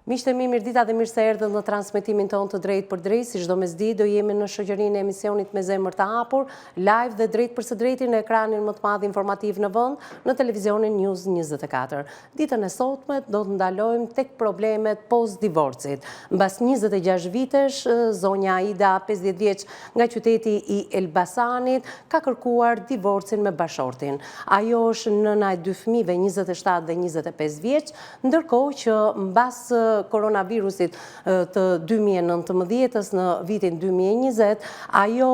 Miqtë e mi, mirëdita dhe mirë se erdhët në transmetimin tonë të drejt për drejt, si çdo mesditë do jemi në shoqërinë e emisionit Me Zemër të Hapur, live dhe drejt për së drejti në ekranin më të madh informativ në vend, në televizionin News 24. Ditën e sotme do të ndalojmë tek problemet post divorcit. Mbas 26 vitesh, zonja Aida, 50 vjeç, nga qyteti i Elbasanit, ka kërkuar divorcin me bashortin. Ajo është nëna e dy fëmijëve, 27 dhe 25 vjeç, ndërkohë që mbas koronavirusit të 2019 në vitin 2020, ajo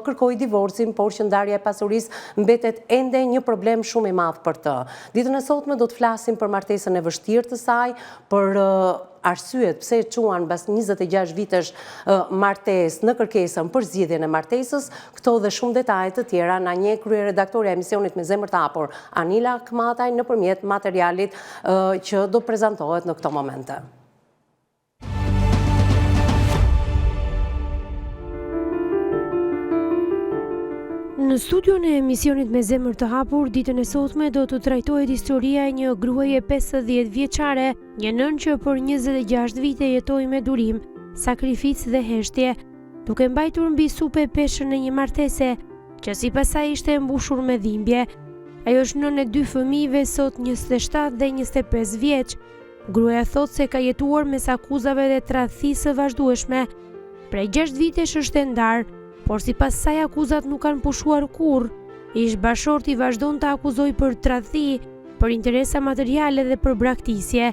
kërkoi divorcin, por që ndarja e pasurisë mbetet ende një problem shumë i madh për të. Ditën e sotme do të flasim për martesën e vështirë të saj, për arsyet pse e quan mbas 26 vitesh martesë në kërkesën për zgjidhjen e martesës. Këto dhe shumë detaje të tjera na njeh kryeredaktorja e emisionit Me Zemër të Hapur, Anila Kmataj, nëpërmjet materialit që do prezantohet në këto momente. Në studion e emisionit Me Zemër të Hapur, ditën e sotme do të trajtohet historia e një gruaje 50 vjeçare, një nënë që për 26 vite jetoi me durim, sakrificë dhe heshtje, duke mbajtur mbi supe peshën e një martese, që sipas saj ishte e mbushur me dhimbje. Ajo është nënë e dy fëmijëve, sot 27 dhe 25 vjeç. Gruaja thotë se ka jetuar mes akuzave dhe tradhtisë së vazhdueshme. Prej 6 vitesh është e ndarë, por sipas saj akuzat nuk kanë pushuar kurrë. Ish bashorti vazhdon të akuzoj për tradhti, për interesa materiale dhe për braktisje.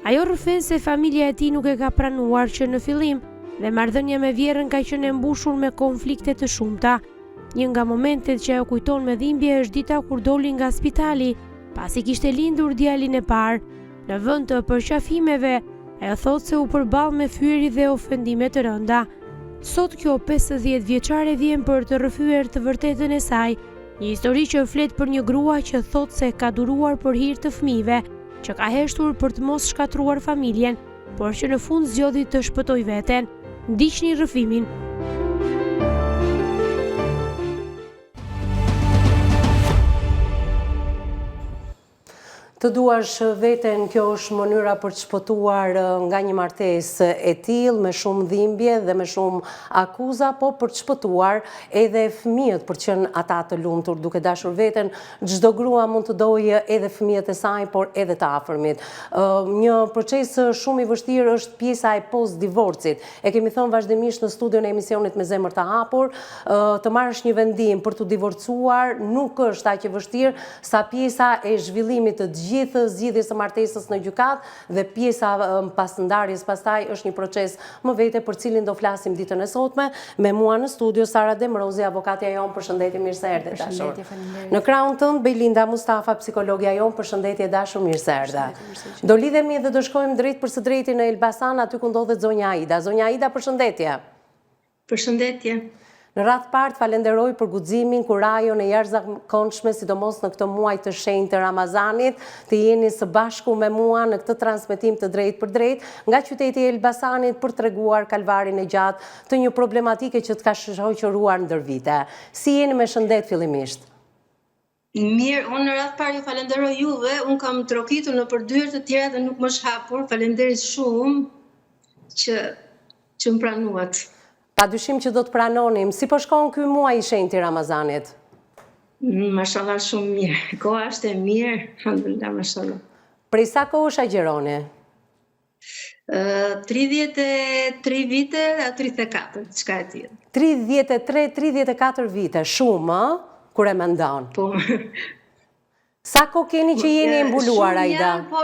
Ajo rrëfen se familja e tij nuk e ka pranuar që në fillim dhe marrëdhënia me vjerën ka qenë e mbushur me konflikte të shumta. Një nga momentet që ajo kujton me dhimbje është dita kur doli nga spitali, pasi kishte lindur djalin e parë. Në vend të përqafimeve, ajo thotë se u përball me fyeri dhe ofendime të rënda. Sot kjo 50 vjeçare vjen për të rrëfyer të vërtetën e saj, një histori që flet për një grua që thotë se ka duruar për hir të fëmijëve, që ka heshtur për të mos shkatruar familjen, por që në fund zgjodhi të shpëtoj veten. Ndiqni rrëfimin. Të duash veten, kjo është mënyra për të shpëtuar nga një martesë e tillë me shumë dhimbje dhe me shumë akuza, po për të shpëtuar edhe fëmijët për të qenë ata të lumtur. Duke dashur veten, çdo grua mund të dojë edhe fëmijët e saj, por edhe të afërmit. Një proces shumë i vështirë është pjesa e post divorcit. E kemi thënë vazhdimisht në studion e emisionit Me Zemër të Hapur, të marrësh një vendim për të divorcuar nuk është aq e vështirë sa pjesa e zhvillimit të gjithë zgjidhjes së martesës në gjykat dhe pjesa pas ndarjes pastaj është një proces më vete për cilin do flasim ditën e sotme. Me mua në studio Sara Demrozi, avokatja jon, përshëndetje, mirë se erdhe dashur. Në krahun tënd Belinda Mustafa, psikologja jon, përshëndetje dashur, mirë se erdhe. Do lidhemi dhe do shkojmë drejt për së drejti në Elbasan, aty ku ndodhet zonja Aida. Zonja Aida, përshëndetje. Përshëndetje. Në radhë partë falenderoj për guximin, kurajon e jashtëzakonshme, sidomos në këtë muaj të shenjtë të Ramazanit, të jeni së bashku me mua në këtë transmetim të drejt për drejt nga qyteti i Elbasanit për treguar kalvarin e gjatë të një problematike që të ka shoqëruar ndër vite. Si jeni me shëndet fillimisht? Mirë, unë në radhë parë ju falenderoj juve, unë kam trokitur në përdyer të tjera dhe nuk më shhapur. Falenderit shumë që më pranuat. Pa dyshim që do të pranonim. Si po shkon ky muaj i shenjtë i Ramazanit? Mashallah, shumë mirë. Koha është e mirë, alhamdulillah, mashallah. Prej sa kohësh agjeroni? 33 vite a 34, çka e tillë. 33-34 vite, shumë, kur e mendon. Po. Sa kohë keni që jeni mbuluar, Aida? Po,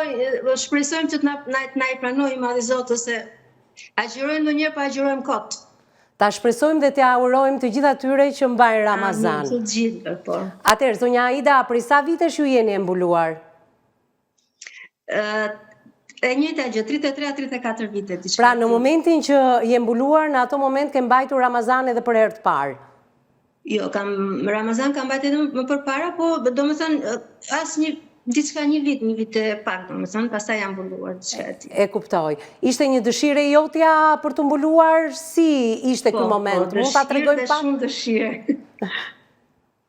shpresojmë që na i pranojë Madhi Zoti, se agjerojmë ndonjëherë, pa agjerojmë kot. Ta shpresojmë dhe t'ia urojmë të gjithë atyre që mbajnë Ramazan. Amin, të gjithë, po. Atëherë, zonja Aida, prej sa vitesh ju jeni mbuluar? E njëjta gjë, 33-34 vite. Pra, në momentin që je mbuluar, në ato moment ke mbajtur Ramazan edhe për herë të parë? Jo, Ramazan kam mbajtur edhe më përpara, po domethënë asnjë diçka një vit e pak, domethënë, pastaj jam mbuluar diçka e tillë. E kuptoj. Ishte një dëshirë e jotja për të mbuluar, si ishte ky moment? Mund ta tregoj pak? Shumë dëshirë.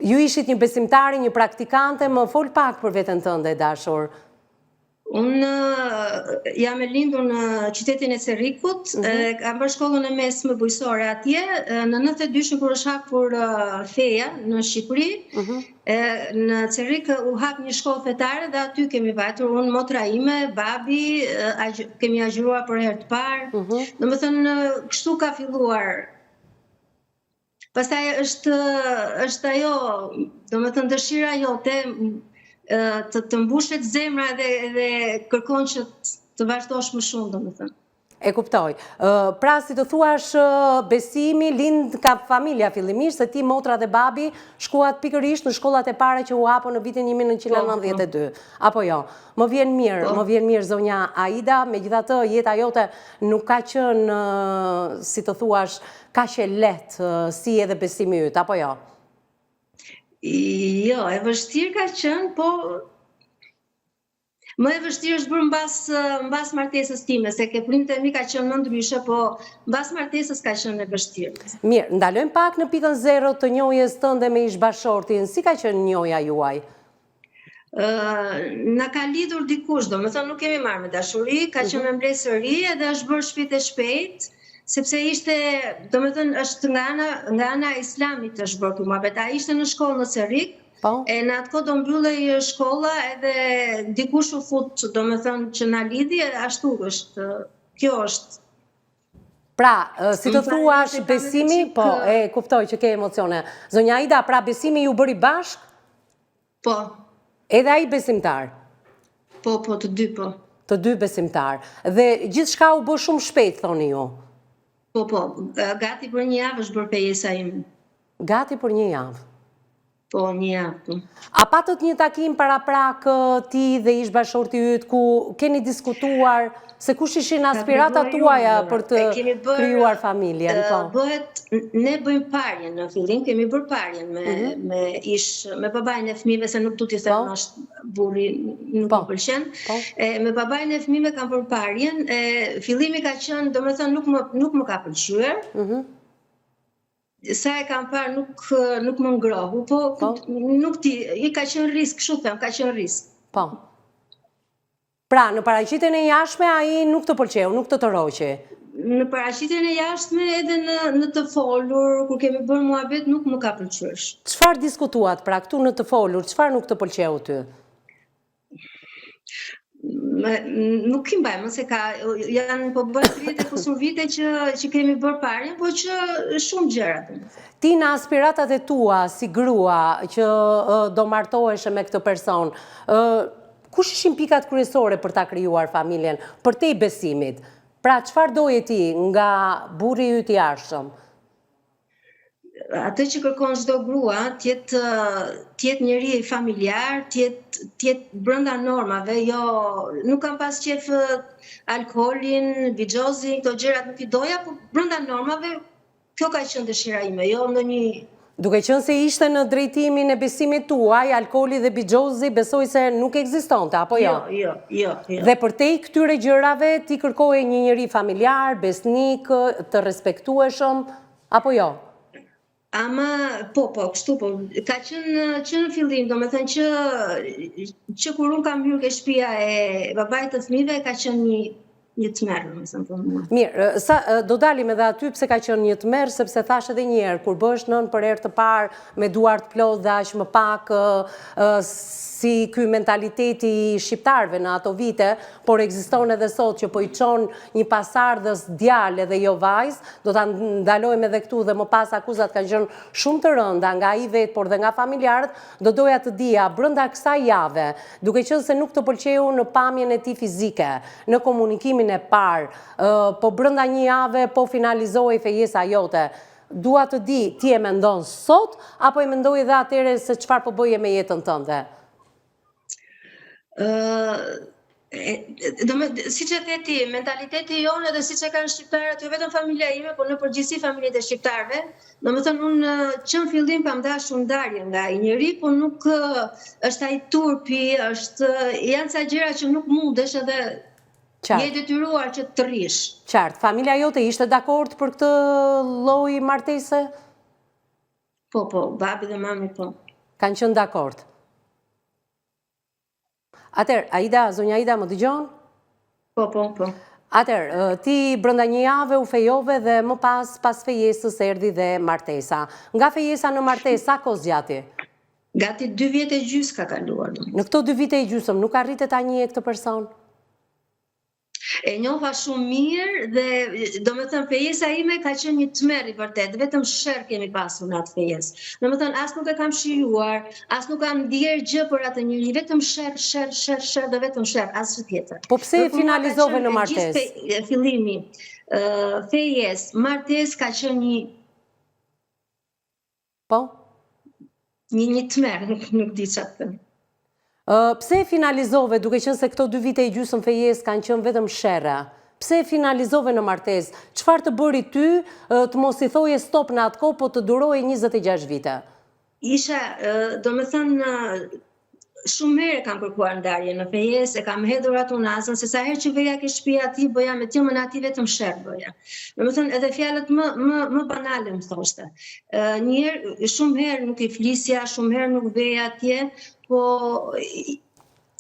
Ju ishit një besimtare, një praktikante, më fol pak për veten tënde, dashur. Unë jam e lindur në qytetin e Cerrikut, kam bërë shkollën e mesme bujqësore atje, në 92 kur është hapur feja në Shqipëri, në Cerrik u hap një shkollë fetare dhe aty kemi vajtur, unë, motra ime, babi, kemi agjëruar për herë të parë, domethënë kështu ka filluar. Pastaj është ajo, domethënë dëshira jote të mbushet zemra dhe kërkon që të vazhdosh më shumë, domethënë. E kuptoj. Pra, si të thuash, besimi lind ka familja fillimisht, se ti, motra dhe babi shkuat pikërisht në shkollat e para që u hapën në vitin 1992. Apo jo? Më vjen mirë, zonja Aida, megjithatë jeta jote nuk ka qenë, si të thuash, kaq e lehtë si edhe besimi yt, apo jo? Jo, e vështirë ka qenë, po më e vështirë është bërë mbas martesës time, se ke prindërit e mi ka qenë më ndryshe, po mbas martesës ka qenë e vështirë. Mirë, ndalojmë pak në pikën 0 të njohjes tënde me ish-bashortin. Si ka qenë njohja juaj? Na ka lidhur dikush, domethënë nuk kemi marrë me dashuri, ka qenë me mbresëri edhe është bërë shpejt e shpejt, sepse ishte, domethënë është nga ana e islamit është bërë ky muhabet. Ai ishte në shkollë në Cerrik. E në atë kohë do mbyllej shkolla edhe dikush u fut, domethënë që na lidhi, ashtu është, kjo është. Pra, si të thuash besimi, po, e kuptoj që ke emocione. Zonja Aida, pra besimi ju bëri bashk? Po. Edhe ai besimtar? Po, të dy, po. Të dy besimtar. Dhe gjithçka u bë shumë shpejt, thoni ju? Po, gati për një javë është bërë pejesa ime. Gati për një javë? Po, një javë. A patët një takim para prak ti dhe ish-bashorti yt ku keni diskutuar se kush ishin aspiratat tuaja për të krijuar familjen? Ne bëjmë parjen në fillim, kemi bërë parjen me babain e fëmijëve, se nuk du t'i them është burri, nuk më pëlqen. Me babain e fëmijëve kam bërë parjen, fillimi ka qenë, domethënë nuk më ka pëlqyer. Sa e kam parë nuk më ngrohu, po nuk i ka qenë risk, kështu them, ka qenë risk. Po. Pra, në paraqitjen e jashtme ai nuk të pëlqeu, nuk të tërhoqi. Në paraqitjen e jashtme edhe në të folur, kur kemi bërë muhabet, nuk më ka pëlqyer. Çfarë diskutuat pra këtu në të folur, çfarë nuk të pëlqeu ty? Nuk i mbajmë, se janë po bërë 30 e kusur vite që kemi bërë parjen, po që shumë gjëra. Ti në aspiratat e tua si grua që do martoheshe me këtë person, kush ishin pikat kryesore për ta krijuar familjen, për te i besimit? Pra, çfarë doje ti nga burri yt i jashtëm? Atë që kërkon çdo grua, tjetë njeri familjar, tjetë brenda normave, jo, nuk kam pas qef alkoholin, bigjozin, këto gjërat nuk i doja, po brenda normave, kjo ka qenë dëshira ime, jo ndonjë. Duke qenë se ishte në drejtimin e besimit tuaj, alkooli dhe bigjozi, besoj se nuk ekzistonte, apo jo? Jo. Dhe për te këtyre gjërave, ti kërkoje një njeri familjar, besnik, të respektueshëm, apo jo? Ama, po, kështu, po, ka qenë që në fillim, do me thënë që kur unë kam hyrë ke shtëpia e babait të fëmijëve, ka qenë një tmerr, domethënë për mua. Mirë, do dalim edhe aty pse ka qenë një tmerr, sepse thash edhe një herë, kur bësh nën për herë të parë me duart plot dhe aq më pak si ky mentaliteti shqiptarëve në ato vite, por ekziston edhe sot që po i çon një pasardhës djalë dhe jo vajzë, do ta ndalojmë edhe këtu dhe më pas akuzat kanë qenë shumë të rënda nga ai vet, por dhe nga familjarët, do doja të dija brenda kësaj jave, duke qenë se nuk të pëlqeu në pamjen e tij fizike, në komunikimin e parë, po brenda një jave po finalizohej fejesa jote. Dua të di, ti e mendon sot apo e mendoj edhe atëherë se çfarë po bëje me jetën tënde? Si që theti, mentaliteti jonë edhe si që kanë shqiptarët, jo vetëm familja ime, por në përgjithësi familjet e shqiptarëve, do me thënë unë që në fillim kam dashur ndarje nga i njëri, por nuk është ai turpi, janë ca gjëra që nuk mundesh edhe je detyruar që të rrish. Qartë, familja jote ishte dakord për këtë lloj martese? Po, babi dhe mami po. Kanë qenë dakord. Atër, zonja Aida, më dëgjon? Po. Atër, ti brënda një jave u fejove dhe më pas fejesës erdi dhe martesa. Nga fejesa në martes, sa kohë zgjati? Gati 2 vjetë e gjysë ka kaluar. Në këto 2 vite e gjysëm, nuk arritet ta njeh këtë person? E njoha shumë mirë dhe do me thënë fejesa ime ka qenë një tmerr i vërtet, vetëm sherr kemi pasur në atë fejes. Do me thënë as nuk e kam shijuar, as nuk kam ndier gjë për atë njëri, vetëm sherr dhe vetëm sherr, asgjë tjetër. Po pse e finalizove në martesë? Fillimi, fejes, martesë ka qenë një... Po? Një tmerr, nuk di çfarë të them. Pse e finalizove, duke qenë se këto 2 vite e gjysmë fejes kanë qenë vetëm sherra? Pse e finalizove në martesë? Çfarë të bëri ty të mos i thoje stop në atë kohë, po të duroj 26 vite? Isha, do me thënë, shumë herë kam kërkuar ndarje në fejes, e kam hedhur atë unazën, se sa herë që veja ke shtëpia ati, bëja me timën ati vetëm sherr bëja. Do me thënë, edhe fjalët më banale më thoshte. Njerë, shumë herë nuk i flisja, shumë herë nuk veja atje, po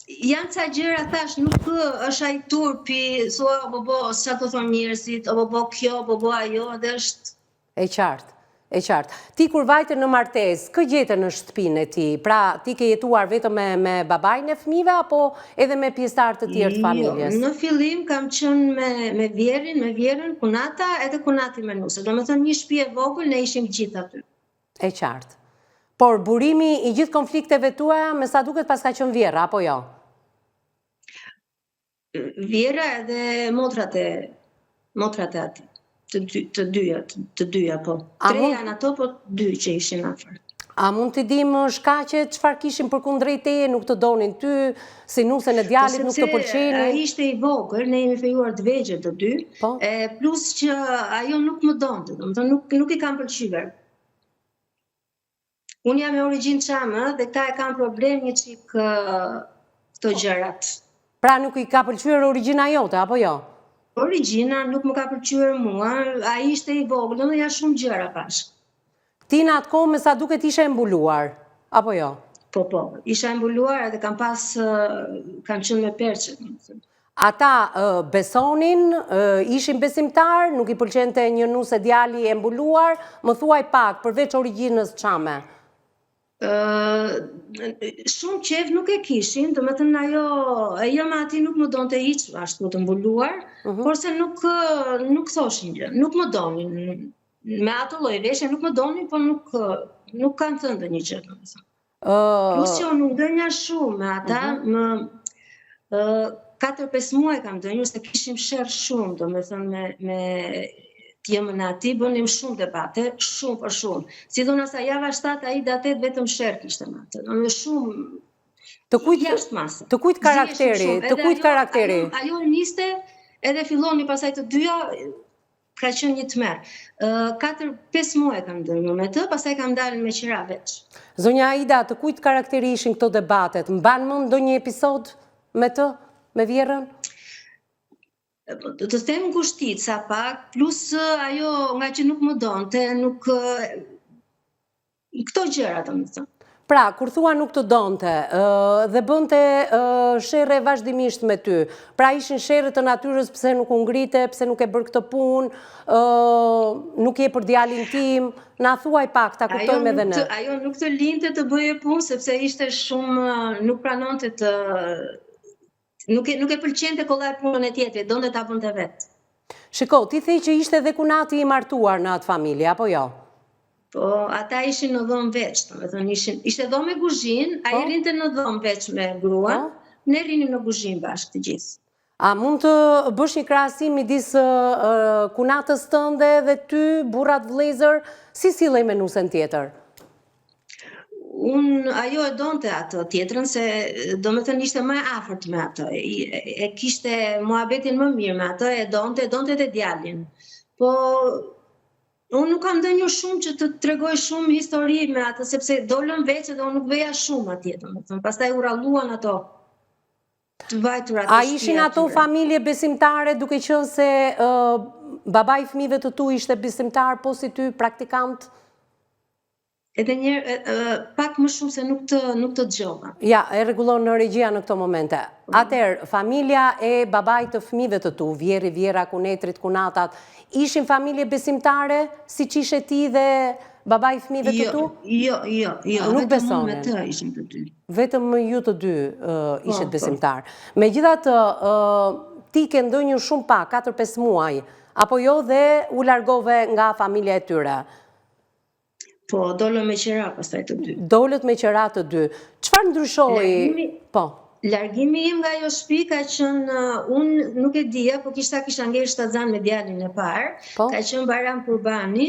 janë ca gjëra thash, nuk është ai turpi, thua bobo, çfarë do thonë njerëzit, bobo kjo, bobo ajo, dhe është... E qartë. Ti kur vajte në martesë, kë gjete në shtëpinë e ti? Pra, ti ke jetuar vetëm me babajnë e fëmijëve, apo edhe me pjesëtar të tjerë të familjes? Në fillim kam qenë me vjerën, kunata, edhe kunati me nuse. Do me thënë një shtëpi e vogël, ne ishim gjithë aty. E qartë. Por burimi i gjithë konflikteve tua, me sa duket pas ka qenë Vjera, apo jo? Vjera edhe motrat e ati. Të dyja, po. 3 janë ato, po 2 që ishin afër. A mund të dim shkaqet çfarë kishin përkundrejt teje, nuk të donin ty, si nusen e djalit nuk të pëlqenin? Ai ishte i vogël, ne jemi fejuar të vegjël të dy, plus që ajo nuk më donte, domethënë nuk i kam pëlqyer. Unë jam me origjinë çame dhe këta e kam problem një çik këto gjërat. Pra nuk i ka pëlqyer origjina jote, apo jo? Origjina nuk më ka pëlqyer mua, ai ishte i vogël, do ja shumë gjëra pash. Ti në atë kohë me sa duket ishe mbuluar, apo jo? Po, isha mbuluar edhe kam qenë me perçe. Ata besonin, ishin besimtar, nuk i pëlqente një nuse djali e mbuluar, më thuaj pak, përveç origjinës çame. Shumë qef nuk e kishin, do me thënë ajo me ati nuk më donte hiç ashtu të mbuluar, por se nuk thoshin gjë, nuk më donin. Me ato lloj veshje nuk më donin, por nuk kanë thënë ndonjë gjë, do me thënë. Plus që unë ndënja shumë me ata, 4-5 muaj kam dënjur se kishim sherr shumë, do me thënë me t'jemën ati, bënim shumë debate, shumë për shumë. Si dhona sa java 7, ai datet vetëm sherr kishte me atë. Në shumë jashtë mase. Të kujt karakteri? Ajo niste edhe filloni pasaj të dyja, ka qenë një tmerr. 4-5 muaj kam dënjur me të, pasaj kam dalë me qira veç. Zonja Aida, të kujt karakteri ishin këto debatet? Mban mend ndonjë episod me të, me Vjerën? Të them ngushtica pak, plus ajo nga që nuk më donte, këto gjëra të më thënë. Pra, kur thua nuk të donte dhe bënte sherre vazhdimisht me ty, pra ishin sherre të natyrës pse nuk u ngrite, pse nuk e bërë këtë punë, nuk je për djalin tim, na thuaj pak, ta kuptojmë edhe ne. Ajo nuk të linte të bëje punë, sepse ishte shumë, nuk pranonte të... Nuk e pëlqente kollaj punën e tjetrit, donte ta bënte vetë. Shiko, ti thej që ishte dhe kunati i martuar në atë familje, apo jo? Po, ata ishin në dhomë veç, ishte dhomë me kuzhinë, ai rinte në dhomë veç me gruan, ne rinim në kuzhinë bashkë të gjithë. A mund të bësh një krahasim midis kunatës tënde dhe ty, burrat vëllezër, si sillej me nusen tjetër? Ajo e donte atë tjetrën, se do me thënë ishte më afërt me atë, e kishte muhabetin më mirë me atë, e donte dhe djalin. Po, unë nuk kam ndonjë shumë që të tregoj shumë histori me atë, sepse dolën veç dhe unë nuk veja shumë atje, do me thënë, pastaj u ralluan ato të vajtur atë shtëpi. A ishin ato familje besimtare, duke qenë se babai i fëmijëve të tu ishte besimtar, po si ty praktikant? Edhe njerë, pak më shumë se nuk të dëgjova. Ja, e rregullon në regjia në këto momente. Atëherë, familja e babait të fëmijëve të tu, Vjeri, Vjera, Kunetrit, Kunatat, ishin familje besimtare, siç ishe ti dhe babai i fëmijëve të tu? Jo. Nuk besonin. Me të ishim të dy. Vetëm ju të dy ishet besimtar. Megjithatë, ti ke ndonjë shumë pak, 4-5 muaj, apo jo dhe u largove nga familja e tyre? Po, dollën me qera pastaj të dy. Dolët me qera të dy. Çfarë ndryshoi? Po. Largimi im nga ajo shtëpi ka qenë, unë nuk e dija, po kisha ngel shtazan me djalin e parë, ka qenë Bajram Kurbani,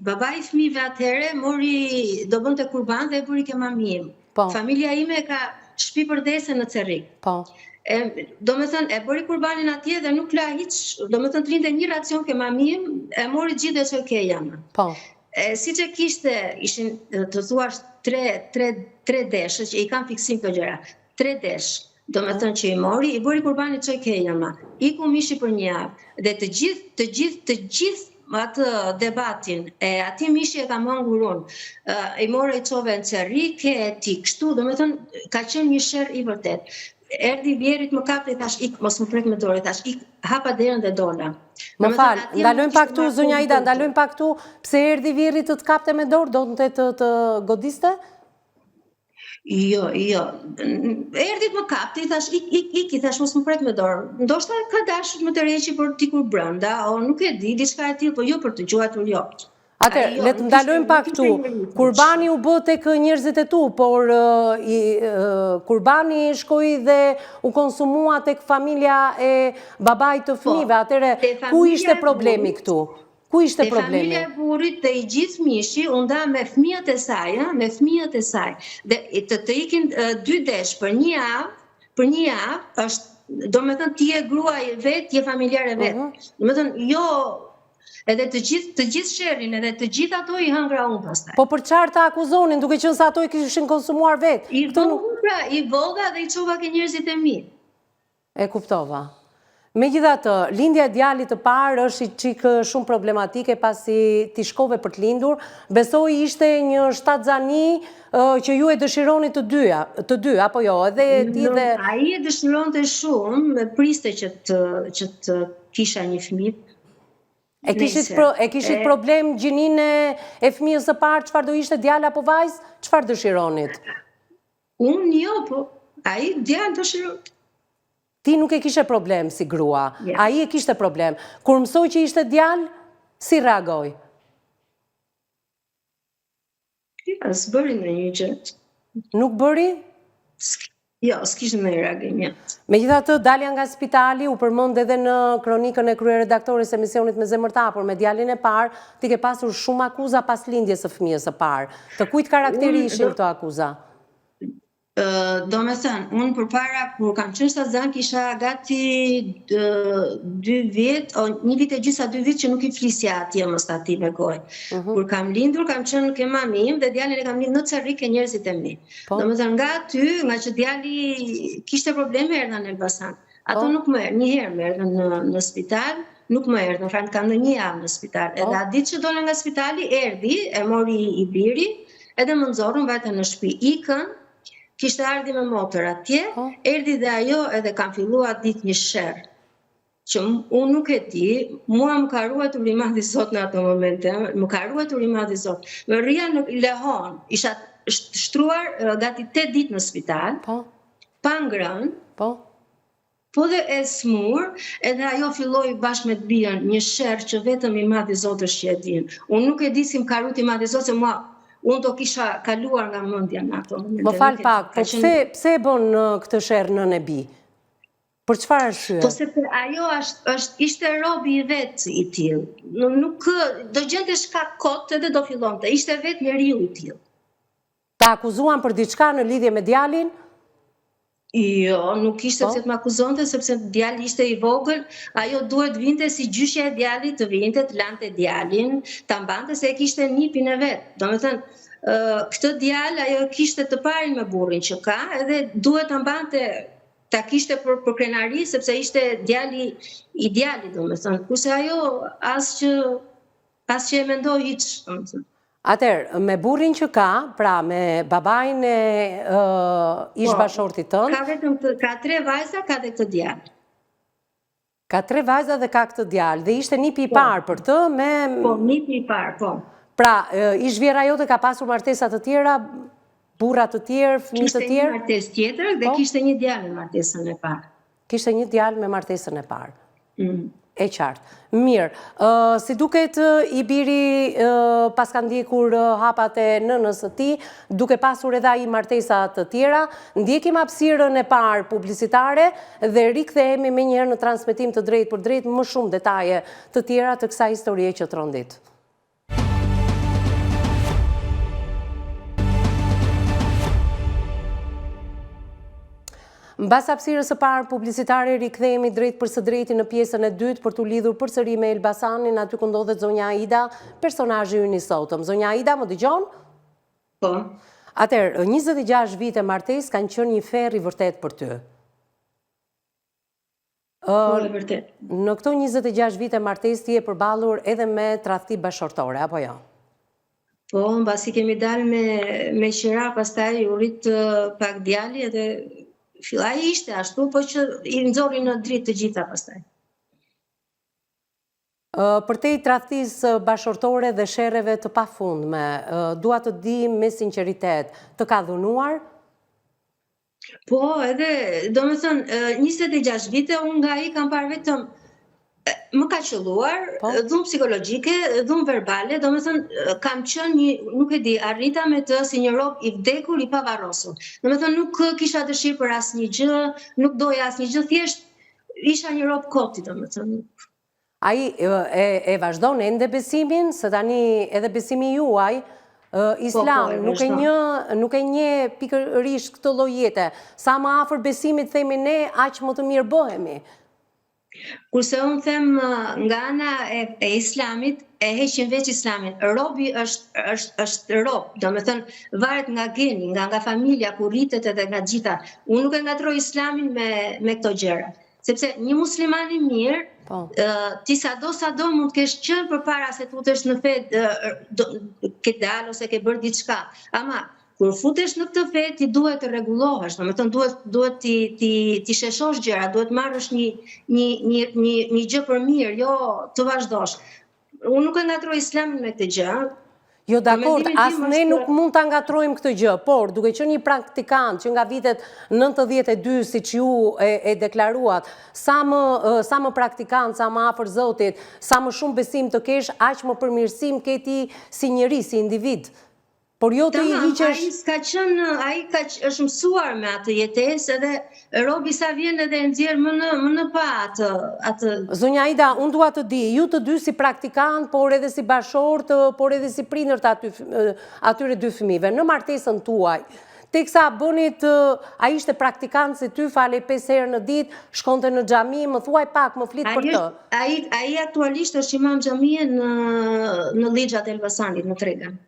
babai i fëmijëve atëherë mori, do bënte kurban dhe e bëri ke mamim. Familja ime ka shtëpi përdese në Cerrik. Po. Do me thënë, e bëri kurbanin atje dhe nuk la hiç, do me thënë të linte një racion ke mamim, e mori gjithë dhe që ke jamë. Po. Si që kishte, ishin të thuash 3 deshë, që i kam fiksim të gjera, 3 deshë, do me thënë që i mori, i bëri kurbanit që i keja ma, i ku mishi për një javë, dhe të gjithë atë debatin, ati mishi e ka mëngur unë, i more i qove në Cerrik, ti kështu, do me thënë, ka qenë një shërë i vërtet. Erdi Vjerit më kapte, thash, mos më prek me dorë, thash, hapa derën dhe dola. Më falë, ndalojmë pak tu, zonja Aida, ndalojmë pak tu, pse erdi Vjerit të kapte me dorë, do të godiste? Jo. Erdi më kapte, thash, thash, mos më prek me dorë. Ndoshta ka dashur më të reqi për t'i kur brënda, o nuk e di, diçka e tillë, po jo për të gjuatur jopë. Atëherë, le të ndalojmë pak tu. Kurbani u bë tek njerëzit e tu, por kurbani shkoi dhe u konsumua tek familja e babait të fëmijëve. Atëherë, ku ishte problemi këtu? Ku ishte problemi? Familja e burrit dhe i gjithë mishi u nda me fëmijët e saj, Dhe të ikin 2 desh për një javë, është, do me thënë, ti e gruaj vet, ti e familjar e vet. Do me thënë, jo. Edhe të gjithë shërin, edhe të gjithë ato i hëngra unë pastaj. Po për çfarë ta akuzonin, duke qenë se ato i kishin konsumuar vetë? I voga dhe i çova ke njerëzit e mi. E kuptova. Megjithatë, lindja e djalit të parë është çik shumë problematike pasi ti shkove për të lindur. Besoj ishte një shtatzani që ju e dëshironi të dy, apo jo? Ai e dëshironte shumë, priste që të kisha një fëmijë. E kishit problem gjinin e fëmijës së parë, çfarë do ishte, djalë apo vajzë? Çfarë dëshironit? Unë jo, po ai djalë dëshironte. Ti nuk e kishe problem si grua, ai e kishte problem. Kur mësoi që ishte djalë, si reagoi? S'bëri ndonjë gjë. Nuk bëri? Jo, s'kishte ndonjë reagim. Megjithatë, dalja nga spitali u përmend edhe në kronikën e kryeredaktores së emisionit Me zemër të hapur me djalin e parë, ti ke pasur shumë akuza pas lindjes së fëmijës së parë. Të kujt karakteri ishin këto akuza? Do me thënë, unë përpara, kur kam qenë shtazan, kisha gati 2 vjet, 1 vit e gjysma 2 vjet që nuk i flisja atje më stati me gojë. Kur kam lindur, kam qenë ke mamim dhe djalin e kam lindur në Cerrik e njerëzit e mi. Do me thënë, nga aty, nga që djali kishte probleme, erdha në Elbasan. Ato nuk më erdhën, një herë më erdhën në spital, nuk më erdhën, në kam në një javë në spital. Edhe a ditë që dole nga spitali, erdi, e mori i biri, edhe më nxorën, vajte në shtëpi, ikën. Kishte ardhi me motor atje, erdi dhe ajo edhe kam filluar ditë një shërë, që unë nuk e di, mua më ka ruajtur i madhi Zot në ato momente, më ka ruajtur i madhi Zot. Më rria në Lehon, isha shtruar gati 8 ditë në spital, pa ngrënë, po dhe e smur, edhe ajo filloi bashkë me të bijën një shërë që vetëm i madhi Zot është që e din. Unë nuk e di si më ka ruajtur i madhi Zot, se mua unë do kisha kaluar nga mendja në ato momente. Më fal pak, po pse e bën këtë sherr nën e bi? Për çfarë arsye? Po sepse ajo ishte robi i vet i tillë. Nuk do gjente shkak kot edhe do fillonte. Ishte vet njeriu i tillë. Ta akuzuan për diçka në lidhje me djalin? Jo, nuk ishte pse të më akuzonte, sepse djali ishte i vogël, ajo duhet vinte si gjyshja e djalit, të vinte, të lante djalin, ta mbante se e kishte nipin e vet. Domethënë, këtë djalë ajo kishte të parin me burrin që ka, edhe duhet ta mbante, ta kishte për krenari, sepse ishte djali i djalit, domethënë. Kurse ajo as që e mendoi hiç, domethënë. Atëherë, me burrin që ka, pra me babajnë e ish bashortit tënd. Ka 3 vajza, ka dhe këtë djalë. Ka 3 vajza dhe ka këtë djalë. Dhe ishte nipi i parë për të me... Po, nipi i parë, po. Pra, ish vjera jote ka pasur martesat të tjera, burra të tjerë, fëmijë të tjerë? Kishte një martesë tjetër dhe kishte një djalë në martesën e parë. Kishte një djalë me martesën e parë. E qartë. Mirë, si duket i biri pas ka ndjekur hapat e nënës së tij, duke pasur edhe ai martesa të tjera, ndjekim hapësirën e parë publicitare dhe rikthehemi menjëherë në transmetim të drejtë për drejtë më shumë detaje të tjera të kësaj historie që trondit. Mbas hapësirës së parë publicitare, rikthehemi drejt për së drejti në pjesën e dytë për t'u lidhur përsëri me Elbasanin, aty ku ndodhet zonja Aida, personazhi ynë i sotëm. Zonja Aida, më dëgjon? Po. Atëherë, 26 vite martesë kanë qenë një ferr i vërtet për ty. Po, e vërtet. Në këto 26 vite martesë ti je përballur edhe me tradhti bashkëtorë, apo jo? Po, mbasi kemi dalë me qira, pastaj u rrit pak djali edhe fillai ishte ashtu, po që i nxorri në dritë të gjitha pastaj. Për te i tradhtisë bashkëtorë dhe sherreve të pafundme, dua të di me sinqeritet, të ka dhunuar? Po, edhe, do me thënë, 26 vite, unë nga ai kam parë vetëm më ka qelluar, dhunë psikologjike, dhunë verbale, do me thënë, kam qenë një, nuk e di, arrita me të si një rob i vdekur i pavarrosur. Do me thënë, nuk kisha dëshirë për asnjë gjë, nuk doja asnjë gjë, thjesht isha një rob koti, do me thënë. Ai e vazhdon ende besimin, se tani edhe besimi juaj, Islam, nuk e një pikërisht këtë lloj jete. Sa më afër besimit themi ne, aq më të mirë bëhemi. Kurse unë them nga ana e Islamit, e heqin veç Islamin. Robi është rob, do me thënë varet nga geni, nga familja ku rritet edhe nga gjitha. Unë nuk e ngatroj Islamin me këto gjëra. Sepse një musliman i mirë, ti sado mund të kesh qenë përpara se të futesh në fe, ke dalë ose ke bërë diçka. Ama kur futesh në këtë fe, ti duhet të rregullohesh, domethënë duhet ti sheshosh gjëra, duhet marrësh një gjë për mirë, jo të vazhdosh. Unë nuk e ngatroj Islamin me këtë gjë. Jo, dakord, as ne nuk mund të ngatrojmë këtë gjë, por duke qenë një praktikant që nga vitet 92, siç ju e deklaruat, sa më praktikant, sa më afër Zotit, sa më shumë besim të kesh, aq më përmirësim ke ti si njeri, si individ. Por jo të i hiqesh... Ai është mësuar me atë jetesë edhe robi sa vjen edhe e nxjerr më në pa atë... Zonja Aida, unë dua të di, ju të dy si praktikant, por edhe si bashkëshort, por edhe si prindër të atyre dy fëmijëve, në martesën tuaj, teksa bënit, ai ishte praktikant se ty falej 5 herë në ditë, shkonte në xhami, më thuaj pak, më flit për të. Ai aktualisht është imam xhamie në Lixhat e Elbasanit, në Tregan.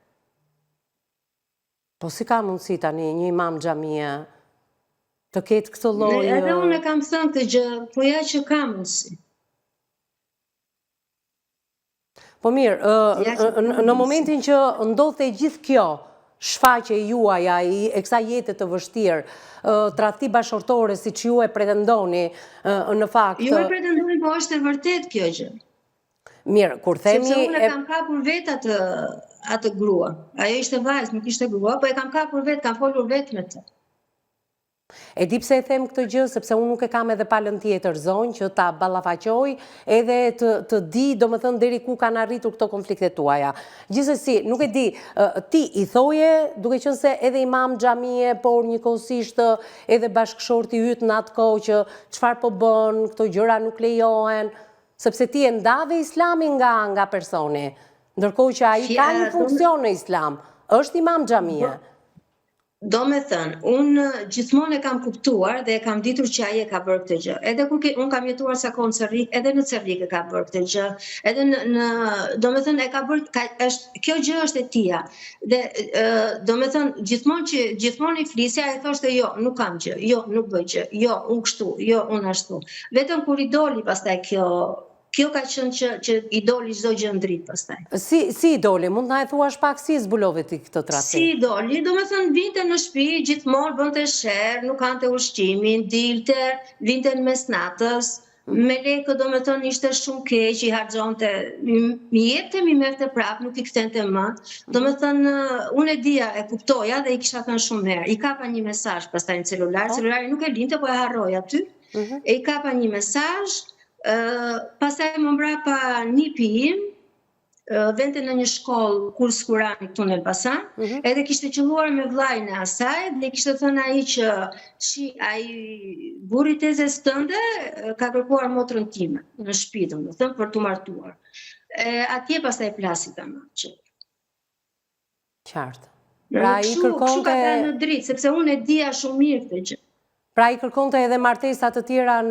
Po si ka mundësi tani një imam xhamie të ketë këtë lloj... Edhe unë e kam thënë këtë gjë, po ja që ka mundësi. Po mirë, në momentin që ndodhte gjithë kjo, shfaqje juaja e kësaj jete të vështirë, tradhti bashkëtorë siç ju e pretendoni në fakt... Ju e pretendoni, po është e vërtet kjo gjë. Mirë, kur themi... Sepse unë e kam kapur vetë atë grua. Ajo ishte vajzë, nuk ishte grua, po e kam kapur vetë, kam folur vetë me të. E di pse e them këtë gjë, sepse unë nuk e kam edhe palën tjetër zonjë që ta ballafaqoj edhe të di, domethënë deri ku kanë arritur këto konfliktet tuaja. Gjithsesi, nuk e di, ti i thoje, duke qenë se edhe imam xhamie, por njëkohësisht edhe bashkëshorti yt në atë kohë që çfarë po bën, këto gjëra nuk lejohen, sepse ti e ndave Islamin nga personi, ndërkohë që ai ka një funksion në Islam, është imam xhamie. Do me thënë, unë gjithmonë e kam kuptuar dhe e kam ditur që ai e ka bërë këtë gjë. Edhe kur unë kam jetuar sa kohë në Cerrik, edhe në Cerrik e ka bërë këtë gjë. Edhe do me thënë, e ka bërë, kjo gjë është e tia. Dhe do me thënë, gjithmonë i flisja e thoshte jo, nuk kam gjë, jo, nuk bëj gjë, jo, unë kështu, jo, unë ashtu. Vetëm kur i doli pastaj kjo ka qenë që i doli çdo gjë në dritë pastaj. Si i doli? Mund na e thuash pak si zbulove ti këtë tradhtim? Si i doli, do me thënë vinte në shtëpi, gjithmonë bënte sherr, nuk hante ushqimin, dilte, vinte në mes natës, me lekë do me thënë ishte shumë keq, i harxonte, mi jepte, mi merrte prapë, nuk i kthente më. Do me thënë, unë e dija, e kuptoja dhe i kisha thënë shumë herë. I kapa një mesazh pastaj në celular, celulari nuk e linte, po e harroj aty. E i kapa një mesazh. Pastaj më mbrapa nipi im vente në një shkollë kurs Kurani këtu në Elbasan, edhe kishte qelluar me vllajën e asaj dhe kishte thënë ai që ai burri i tezes tënde ka kërkuar motrën time në shtëpi, domethënë për t'u martuar. Atje pastaj plasi tamam. Qartë. Pra i kërkonte ka dalë në dritë, sepse unë e dija shumë mirë këtë gjë. Pra i kërkonte edhe martesa të tjera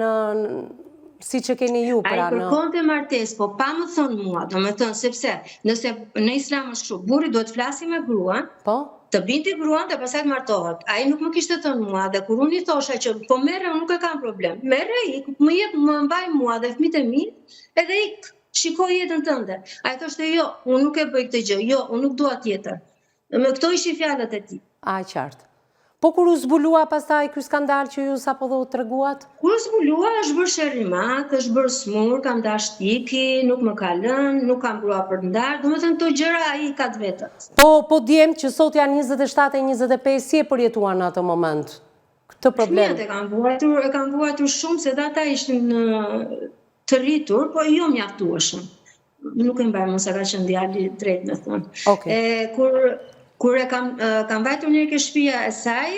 si që keni ju pra në... A i kërkonte martes, po pa më thonë mua, do me thënë, sepse nëse në islam është kështu, burri duhet flasi me gruan, të binte gruan dhe pasaj të martohet. A i nuk më kishte thënë mua, dhe kur unë i thosha që po merre, unë nuk e kam problem. Merre, më jep, më mbaj mua dhe fëmijët e mi, edhe i shikoj jetën tënde. A i thoshte jo, unë nuk e bëj këtë gjë, jo, unë nuk dua tjetër. Me këto ishin fjalët e tij. A, qartë. Po kur u zbulua pastaj ky skandal që ju sapo do treguat? Kur u zbulua është bërë sherrimak, është bërë smur, kam dash tiki, nuk më ka lënë, nuk kam grua për të ndarë, domethënë këto gjëra ai ka të vetët. Po djem që sot janë 27 e 25, si e përjetuan në atë moment? Këtë problem. Fëmijët e kanë vuajtur shumë se ata ishin të rritur, po jo mjaftueshëm. Nuk e mbaj më sa ka qenë djali drejt me thënë. Kur e kam vajtur njërë ke shtëpia e saj,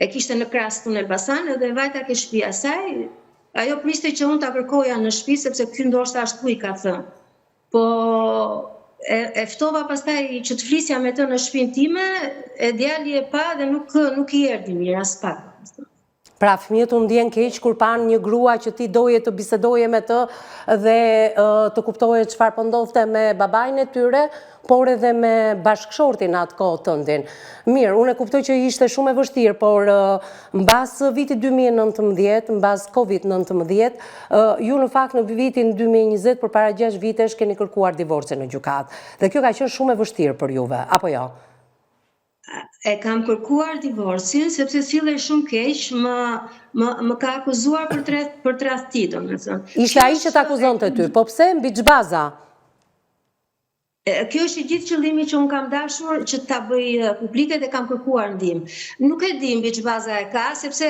e kishte në krahas këtu në Elbasan, edhe vajta ke shtëpia e saj, ajo priste që unë ta kërkoja në shtëpi, sepse ky ndoshta ashtu i ka thënë. Po e ftova pastaj që të flisja me të në shtëpinë time, e djali e pa dhe nuk i erdhi mirë as pak. Pra fëmijët u ndjen keq kur pan një grua që ti doje të bisedoje me të dhe të kuptoje çfarë po ndodhte me babain e tyre, por edhe me bashkëshortin atë kohë tëndin. Mirë, unë e kuptoj që ishte shumë e vështirë, por mbas vitit 2019, mbas Covid-19, ju në fakt në vitin 2020 për para 6 vitesh keni kërkuar divorce në gjykatë. Dhe kjo ka qenë shumë e vështirë për juve, apo jo? E kam kërkuar divorcin, sepse sillej shumë keq, më ka akuzuar për tradhti, domethënë. Ishte ai që të akuzonte ty, po pse mbi ç'baza? Kjo është i gjithë qëllimi që unë kam dashur që ta bëj publike dhe kam kërkuar ndihmë. Nuk e di mbi ç'baza e ka, sepse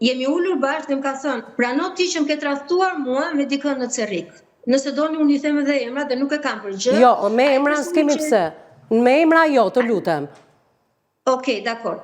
jemi ulur bashkë dhe më ka thënë, prano ti që më ke tradhtuar mua me dikën në Cerrik. Nëse doni unë i them edhe emra dhe nuk e kam për gjë. Jo, me emra s'kemi pse. Me emra jo, të lutem. Okej, dakor.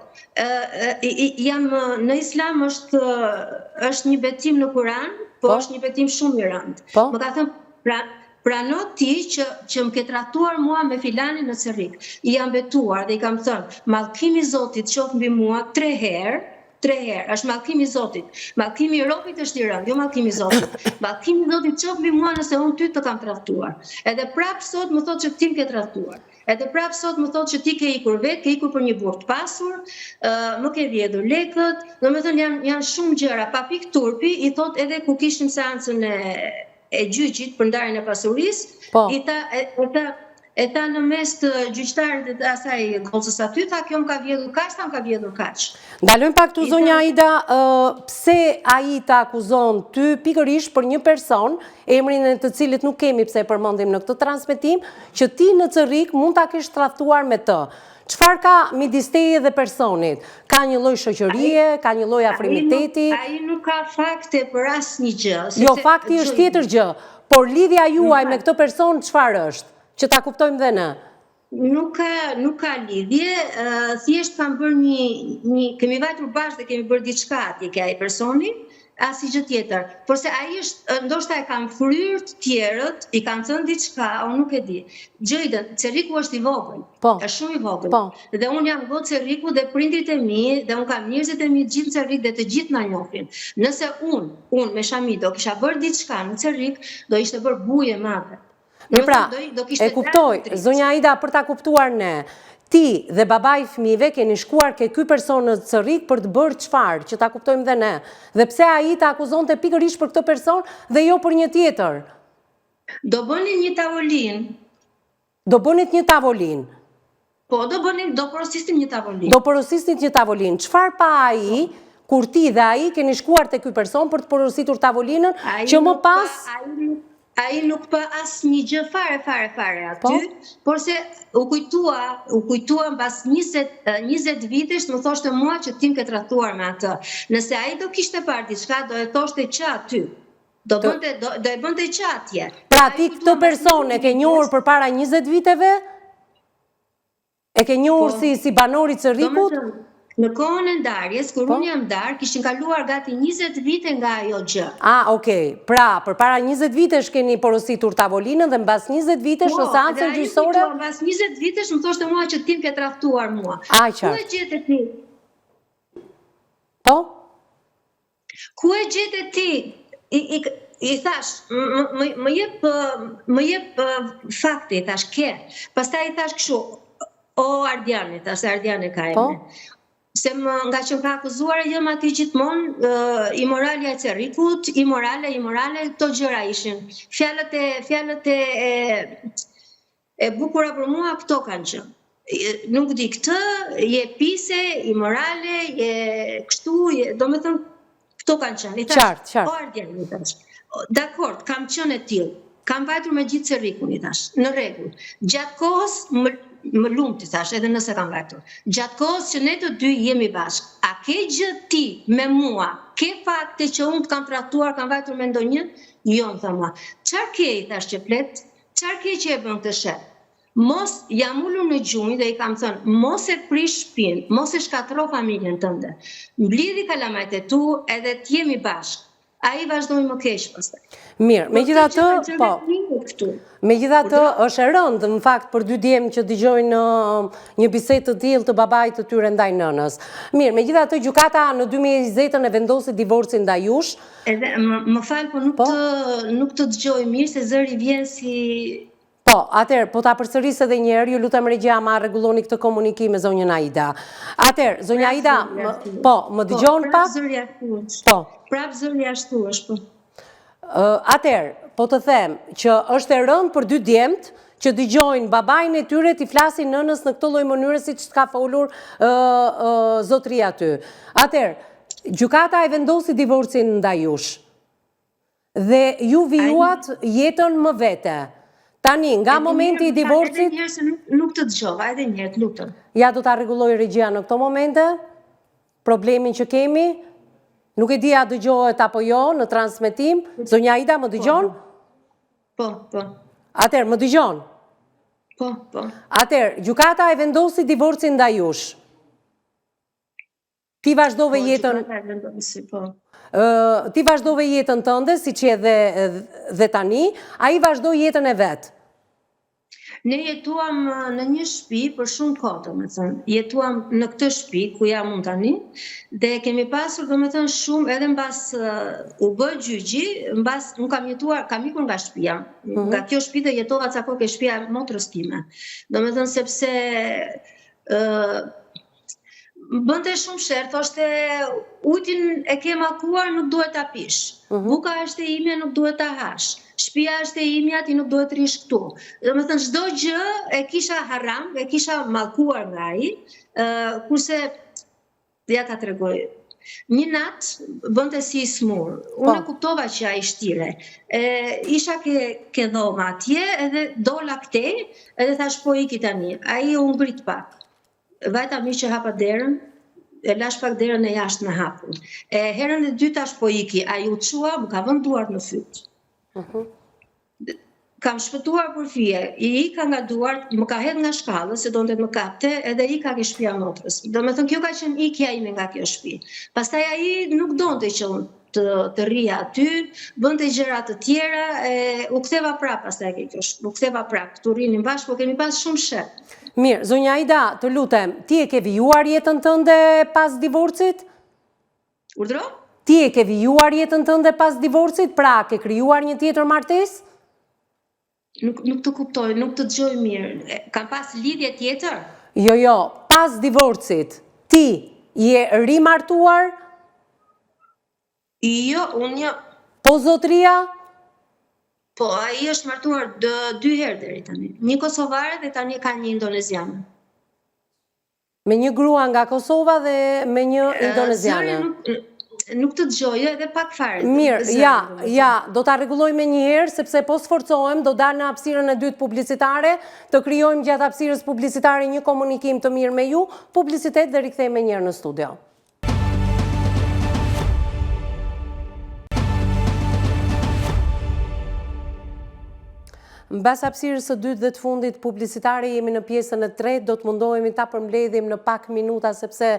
Jam në islam është një betim në Kur'an, po është një betim shumë i rëndë. Më ka thënë, prano ti që më ke trajtuar mua me filanin në Cerrik. I jam betuar dhe i kam thënë, mallkimi i Zotit qoftë mbi mua 3 herë, është mallkimi i Zotit. Mallkimi i robit është i rëndë, jo mallkimi i Zotit. Mallkimi i Zotit qoftë mbi mua nëse unë ty të kam tradhtuar. Edhe prapë sot më thotë që ti më ke tradhtuar. Edhe prapë sot më thotë që ti ke ikur vetë, ke ikur për një burr të pasur, më ke vjedhur lekët, domethënë janë shumë gjëra, pa pikë turpi, i thotë edhe kur kishim seancën e gjyqit për ndarjen e pasurisë, e tha në mes të gjyqtarit të asaj gocës aty, tha kjo më ka vjedhur kaq, tha më ka vjedhur kaq. Ndalojmë pak tu zonja Aida, pse ai ta akuzon ty pikërisht për një person, emrin e të cilit nuk kemi pse e përmendim në këtë transmetim, që ti në Cerrik mund ta kesh tradhtuar me të. Çfarë ka midis teje dhe personit? Ka një lloj shoqërie, ka një lloj afrimiteti? Ai nuk ka fakte për asnjë gjë. Jo, fakti është tjetër gjë, por lidhja juaj me këtë person çfarë është? Që ta kuptojmë dhe në? Nuk ka lidhje, thjesht kam bërë kemi vajtur bashkë dhe kemi bërë diçka atje ke ai personi, asnjë gjë tjetër. Por se ai është, ndoshta e kanë fryrë të tjerët, i kanë thënë diçka, unë nuk e di. Gjëjden, Cerriku është i vogël. Është shumë i vogël. Dhe unë jam go Cerriku dhe prindrit e mi, dhe unë kam njerëzit e mi gjithë në Cerrik dhe të gjithë na njohin. Nëse unë me Shami do kisha bërë diçka në Cerrik, do ishte bërë buje madhe. Pra, e kuptoj, zonja Aida, për ta kuptuar ne, ti dhe babai i fëmijëve keni shkuar ke ky person në Cerrik për të bërë çfarë, që ta kuptojmë dhe ne. Dhe pse ai ta akuzonte pikërisht për këtë person dhe jo për një tjetër? Do bënin një tavolinë. Do bënit një tavolinë. Po, do porosisnim një tavolinë. Do porosisnit një tavolinë. Çfarë pa ai, kur ti dhe ai keni shkuar te ky person për të porositur tavolinën, që më pas ai nuk pa asnjë gjë fare aty, por se u kujtua mbas 20 vitesh, më thoshte mua që ti më ke trajtuar me atë. Nëse ai do kishte parë diçka, do e thoshte që aty. Do e bënte që atje. Pra ti këtë person e ke njohur përpara 20 viteve? E ke njohur si banori i Cerrikut? Në kohën e ndarjes, kur unë jam ndarë, kishin kaluar gati 20 vite nga ajo gjë. Okej. Pra, përpara 20 vitesh keni porositur tavolinën dhe mbas 20 vitesh në seancën gjyqësore? Mbas 20 vitesh më thoshte mua që ti më ke tradhtuar mua. Qartë. Ku e gjete ti? Po? Ku e gjete ti? I thash, më jep fakte, i thash, ke. Pastaj i thash kështu, o Ardiani, thash Ardiani ka e me. Se nga që ka akuzuar e jëmë ati gjithmonë, imoralja e Cerrikut, imorale, këto gjëra ishin. Fjalët e bukura për mua, këto kanë qënë. Nuk di këtë, je pise, imorale, je kështu, do me thënë, këto kanë qënë. Qartë. O Ardiani, i thash. Dakord, kam qënë e tillë, kam vajtur me gjithë Cerrikun, i thash, në rregull. Gjatë kohës, më lumë të thash, edhe nëse kam vajtur. Gjatë kohës që ne të dy jemi bashkë, a ke gjë ti me mua, ke fakte që unë të kam trajtuar, kam vajtur me ndonjë? Jo, më tha mua. Çfarë ke, i thash që plet? Çfarë ke që e bën të shet? Mos jam ulur në gjumi dhe i kam thënë, mos e prish shtëpinë, mos e shkatro familjen tënde. Mblidhi kalamajt e tu edhe të jemi bashkë. Ai vazhdoi më keq pastaj. Mirë, megjithatë, po. Megjithatë, është e rëndë në fakt për dy djemë që dëgjojnë një bisedë të tillë të babait të tyre ndaj nënës. Mirë, megjithatë, gjykata në 2020 e vendosi divorcin ndaj jush. Edhe më fal, po nuk të dëgjoj mirë se zëri vjen si. Po, atëherë, po ta përsëris edhe një herë, ju lutem regjia ma rregulloni këtë komunikim me zonjën Aida. Atëherë, zonja Aida, po, më dëgjon pak? Po. Prap zëri ashtu është, po. Atëherë, po të them që është e rëndë për dy djemt që dëgjojnë babain e tyre t'i flasin nënës në këtë lloj mënyre siç ka folur zotria aty. Atëherë, gjykata e vendosi divorcin ndaj jush. Dhe ju vijuat jetën më vete. Tani, nga momenti i divorcit... Edhe njerë se nuk të dëgjova, edhe njerë të lutëm. Ja, do t'a rregulloj regjia në këto momente, problemin që kemi, nuk e di a dëgjohet apo jo në transmetim. Zonja Aida, më dëgjon? Po. Atëherë, më dëgjon? Po. Atëherë, gjykata e vendosi divorcin ndaj jush. Ti vazhdove jetën... Ti vazhdove jetën tënde, si që dhe tani, a i vazhdoj jetën e vetë? Ne jetuam në një shtëpi për shumë kohë, me thënë. Jetuam në këtë shtëpi, ku jam unë tani, dhe kemi pasur, do me thënë, shumë, edhe mbas u bë gjyqi, mbas unë kam ikur nga shtëpia. Nga kjo shtëpi dhe jetova ca kohë ke shtëpia motrës time. Do me thënë, sepse bënte shumë sherë, thoshte ujtin e ke makuar, nuk duhet ta pish. Buka është e imja, nuk duhet ta hash. Shtëpia është e imja, ti nuk duhet rish këtu. Do me thënë, çdo gjë e kisha haram, e kisha makuar nga ai, kurse ja ta tregoj. Një natë bënte si i smur. Unë kuptova që ai shtire. Isha ke dhoma atje, edhe dola këtej, edhe thash po iki tani. Ai u ngrit pak. Vajta mi që hapa derën, e lash pak derën e jashtë në hapur. Herën e dytë tash po iki, a ju çua, më ka vënë duart në fyt. Kam shpëtuar për fije, i ika nga duart, më ka hedhë nga shkallës, se donte më kapte, edhe ika ke shtëpia motrës. Do me thënë, kjo ka qenë ikja ime nga kjo shtëpi. Pastaj ai nuk donte që unë të rria aty, bënte gjëra të tjera, u ktheva prap pastaj ke kjo shtëpi. U ktheva prap, këtu rrinim bashkë, po kemi pas shumë shet. Mirë, zonja Aida, të lutem, ti e ke vijuar jetën tënde pas divorcit? Urdhro? Ti e ke vijuar jetën tënde pas divorcit, pra ke krijuar një tjetër martesë? Nuk të kuptoj, nuk të dëgjoj mirë. Kam pas lidhje tjetër? Jo, pas divorcit, ti je rimartuar? Jo, unë jo. Po zotria? Po, ai është martuar 2 herë deri tani. Një kosovare dhe tani ka një indoneziane. Me një grua nga Kosova dhe me një indoneziane. Nuk të dëgjoj, edhe pak fare. Mirë, ja, do ta rregullojmë një herë, sepse po sforcohem, do dalë në hapësirën e dytë publicitare, të krijojmë gjatë hapësirës publicitare një komunikim të mirë me ju, publicitet dhe rikthehemi një herë në studio. Mbas hapësirës së dytë dhe të fundit publicitare jemi në pjesën e tretë, do të mundohemi ta përmbledhim në pak minuta sepse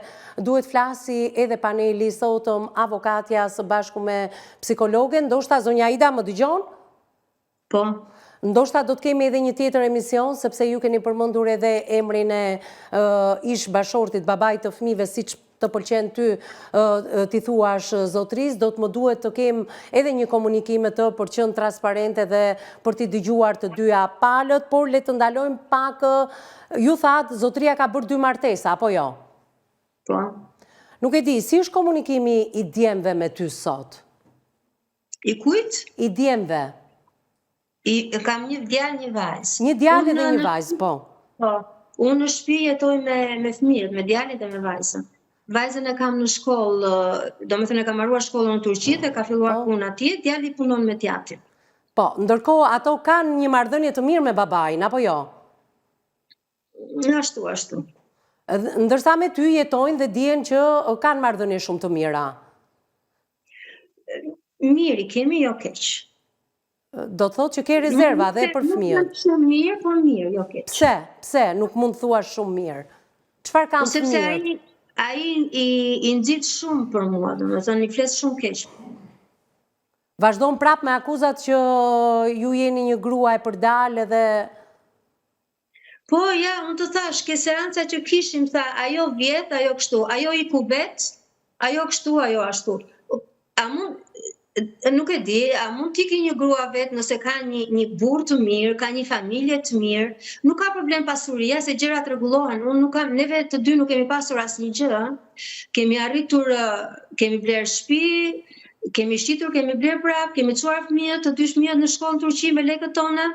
duhet flasi edhe paneli sotëm avokatja së bashku me psikologen. Ndoshta zonja Aida më dëgjon? Po. Ndoshta do të kemi edhe një tjetër emision sepse ju keni përmendur edhe emrin e ish bashortit, babait të fëmijëve, siç të pëlqen ty ti thuash zotris, do të më duhet të kem edhe një komunikim me të për të qenë transparente dhe për t'i dëgjuar të dyja palët, por le të ndalojmë pak, ju thatë zotria ka bërë 2 martesa, apo jo? Po. Nuk e di, si është komunikimi i djemve me ty sot? I kujt? I djemve. Kam një djalë, një vajzë. Një djalë dhe një vajzë, po. Po. Unë në shtëpi jetoj me fëmijët, me djalin dhe me vajzën. Vajzën e kam në shkollë, do me thënë e kam marruar shkollën në Turqi dhe ka filluar punë atje, djali punon me teatrin. Po, ndërkohë ato kanë një marrëdhënie të mirë me babain, apo jo? Ashtu. Ndërsa me ty jetojnë dhe dihen që kanë marrëdhënie shumë të mira. Mirë, kemi jo keq. Do të thotë që ke rezerva dhe për fëmijët. Nuk shumë mirë, por mirë, jo keq. Pse? Nuk mund të thua shumë mirë. Çfarë kanë fëmijët? Sepse ai i nxit shumë për mua, domethënë i flet shumë keq. Vazhdon prap me akuzat që ju jeni një grua e përdalë dhe... Po, ja, unë të thash, ke seanca që kishim, tha, ajo vjet, ajo kështu, ajo i kubet, ajo kështu, ajo ashtu. Nuk e di, a mund t'i ki një grua vetë nëse ka një burr të mirë, ka një familje të mirë, nuk ka problem pasuria, se gjërat rregullohen. Neve të dy nuk kemi pasur asnjë gjë, kemi arritur, kemi bler shtëpi, kemi shqitur, kemi bler prap, kemi çuar fëmijët, të 2 fëmijët në shkollë në Turqi me lekët tona,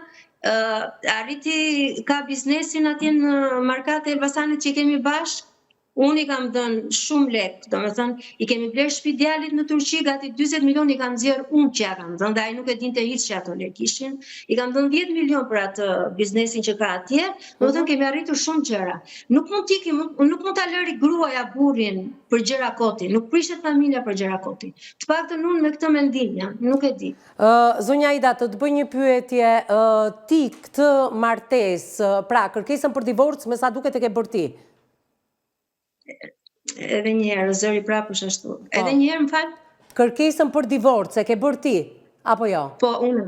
arriti ka biznesin atje në Markat e Elbasanit që i kemi bashkë. Unë i kam dhënë shumë lekë, do me thënë, i kemi bler shtëpi djalit në Turqi, gati 20 milion i kam nxjerrë unë që ja kam dhënë, dhe ai nuk e dinte hiç që ato lekë ishin. I kam dhënë 10 milion për atë biznesin që ka atje, do me thënë kemi arritur shumë gjëra. Nuk mund ta lëri gruaja burrin për gjëra koti, nuk prishet familja për gjëra koti. Të paktën unë me këtë mendim, nuk e di. Zonja Aida, të bëj një pyetje, ti këtë martesë, pra kërkesën për divorc, me sa duket e ke bërë ti? Edhe një herë, zëri prapë është ashtu. Edhe një herë, më fal? Kërkesën për divorc e ke bërë ti, apo jo? Po, unë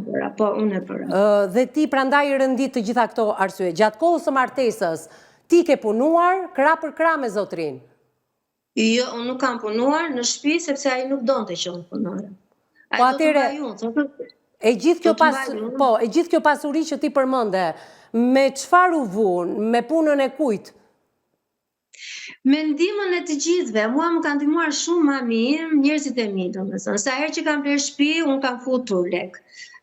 e bëra. Dhe ti prandaj rëndit të gjitha këto arsye. Gjatë kohës së martesës, ti ke punuar krah për krah me zotrin? Jo, unë nuk kam punuar në shtëpi sepse ai nuk donte që unë punoj. Po atëre, e gjithë kjo pasuri që ti përmende, me çfarë u vun, me punën e kujt? Me ndihmën e të gjithëve, mua më kanë ndihmuar shumë mami im, njerëzit e mi, domethënë. Sa herë që kam bler shtëpi, unë kam futur lek.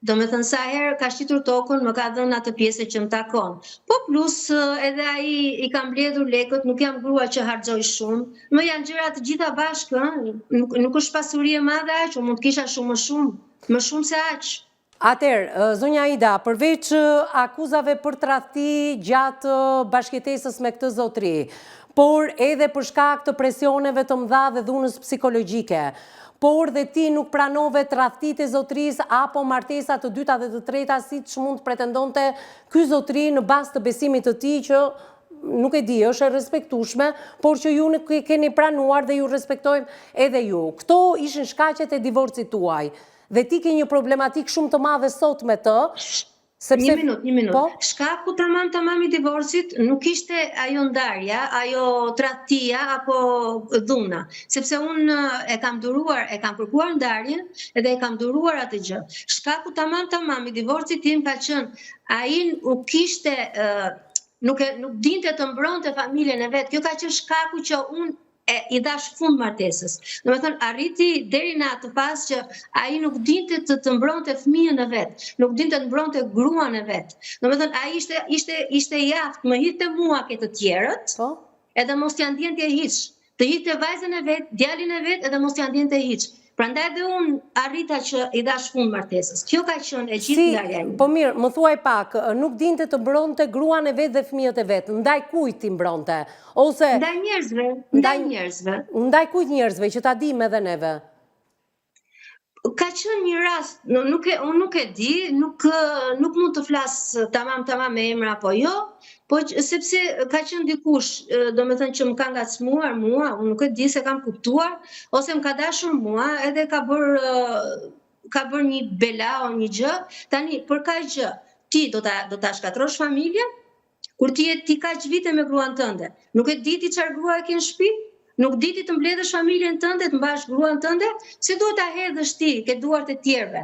Domethënë sa herë ka shqitur tokën, më ka dhënë atë pjesë që më takon. Po plus edhe ai i kam mbledhur lekët, nuk jam grua që harxoj shumë. Më janë gjëra të gjitha bashkë, nuk është pasuri e madhe aq, mund të kisha shumë më shumë se aq. Atëherë, zonja Aida, përveç akuzave për tradhti gjatë bashkëjetesës me këtë zotri, por edhe për shkak të presioneve të mëdha dhe dhunës psikologjike, por dhe ti nuk pranove tradhtitë e zotrisë apo martesa të dyta dhe të treta siç mund të pretendonte ky zotri në bazë të besimit të tij që nuk e di, është e respektueshme, por që ju nuk keni pranuar dhe ju respektojmë edhe ju. Këto ishin shkaqet e divorcit tuaj. Dhe ti ke një problematik shumë të madhe sot me të. Një minut. Shkaku tamam i divorcit nuk ishte ajo ndarja, ajo tradhtia apo dhuna. Sepse unë e kam kërkuar ndarjen edhe e kam duruar atë gjë. Shkaku tamam i divorcit tim ka qenë ai u kishte nuk dinte të mbronte familjen e vet. Kjo ka qenë shkaku që unë i dash fund martesës. Domethënë arriti deri në atë fazë që ai nuk dinte të mbronte fëmijën e vet, nuk dinte të mbronte gruan e vet. Domethënë ai ishte i aftë, më hidhte mua ke të tjerët, edhe mos t'ja ndjente hiç. Të hidhte vajzën e vet, djalin e vet, edhe mos t'ja ndjente hiç. Prandaj dhe unë arrita që i dash fund martesës. Kjo ka qenë e gjithë ndarja ime. Po mirë, më thuaj pak, nuk dinte të mbronte gruan e vet dhe fëmijët e vet. Ndaj kujt ti mbronte? Ose ndaj njerëzve, Ndaj kujt njerëzve që ta dim edhe neve? Ka qenë një rast, unë nuk e di, nuk mund të flas tamam me emra apo jo, po sepse ka qenë dikush, domethënë që më ka ngacmuar mua, unë nuk e di se kam kuptuar, ose më ka dashur mua, edhe ka bërë një bela o një gjë. Tani, për ka gjë, ti do ta shkatrosh familjen, kur ti kaq vite me gruan tënde, nuk e di ti çfarë grua e ke në shtëpi? Nuk diti të mbledhësh familjen tënde, të mbash gruan tënde, pse duhet ta hedhësh ti ke duart e tjerëve?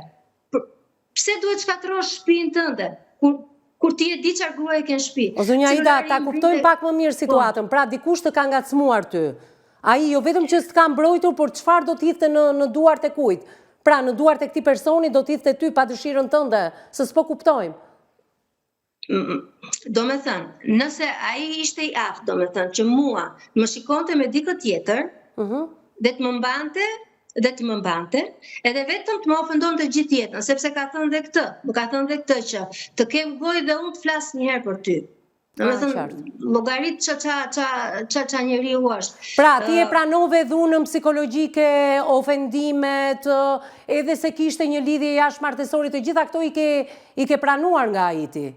Pse duhet shkatrosh shtëpinë tënde? Kur ti e di çfarë grua e ke në shtëpi. O zonja Aida, ta kuptojmë pak më mirë situatën. Pra dikush të ka ngacmuar ty. Ai jo vetëm që s'ka mbrojtur, por çfarë do të hidhte në duart e kujt? Pra në duart e këtij personi do të hidhte ty pa dëshirën tënde, se s'po kuptojmë. Do me thënë, nëse ai ishte i aftë, do me thënë, që mua më shikonte me dikë tjetër, dhe të më mbante, edhe vetëm të më ofendon të gjithë jetën, sepse ka thënë dhe këtë, më ka thënë dhe këtë që të kem gojë dhe unë të flas një herë për ty. Do me thënë, llogarit qa njeriu është. Pra, ti e pranove dhunën psikologjike, ofendimet, edhe se kishte një lidhje jashtëmartësore, të gjitha këto i ke pranuar nga ai ti.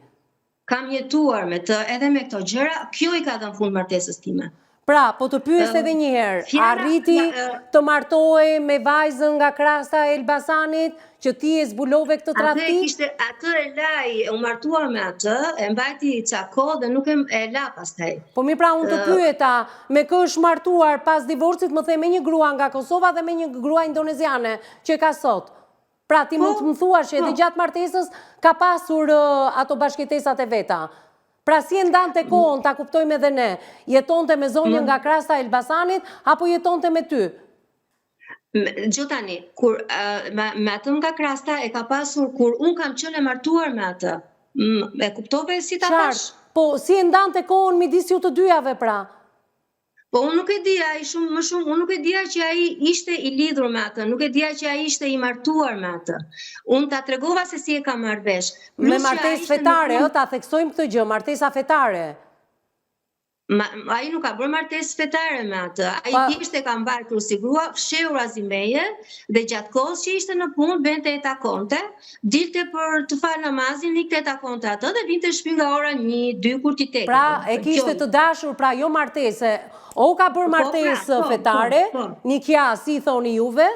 Kam jetuar me të edhe me këto gjëra, kjo i ka dhënë fund martesës time. Pra, po të pyes edhe një herë, arriti të martohej me vajzën nga Krasta e Elbasanit, që ti e zbulove këtë tradhti? Atë e laj, u martuar me atë, e mbajti ca kohë dhe nuk e la pastaj. Po mi pra unë të pyeta, me kë është martuar pas divorcit, më the me një grua nga Kosova dhe me një grua indoneziane, që ka sot. Pra ti mund të më thuash edhe gjatë martesës ka pasur ato bashkëtesat e veta. Pra si e ndante kohën, ta kuptojmë edhe ne, jetonte me zonjën nga Krasta e Elbasanit, apo jetonte me ty? Gjotani, me atë nga Krasta e ka pasur kur unë kam qenë e martuar me atë. E kuptove si ta pash? Po si e ndante kohën midis ju të dyjave pra? Po unë nuk e dija unë nuk e dija që ai ishte i lidhur me atë, nuk e dija që ai ishte i martuar me atë. Unë ta tregova se si e ka marrë vesh. Me martesë fetare, ta theksojmë këtë gjë, martesa fetare. Ai nuk ka bërë martesë fetare me atë. Ai ishte ka mbajtur si grua, fshehur azimeje, dhe gjatë kohës që ishte në punë, bente e takonte, dilte për të falë namazin, nikte e takonte atë dhe vinte në shtëpi nga ora 1-2 kur t'i tekte. Pra e kishte të dashur, pra jo martese. O ka bërë martesë fetare, nikja si thoni juve?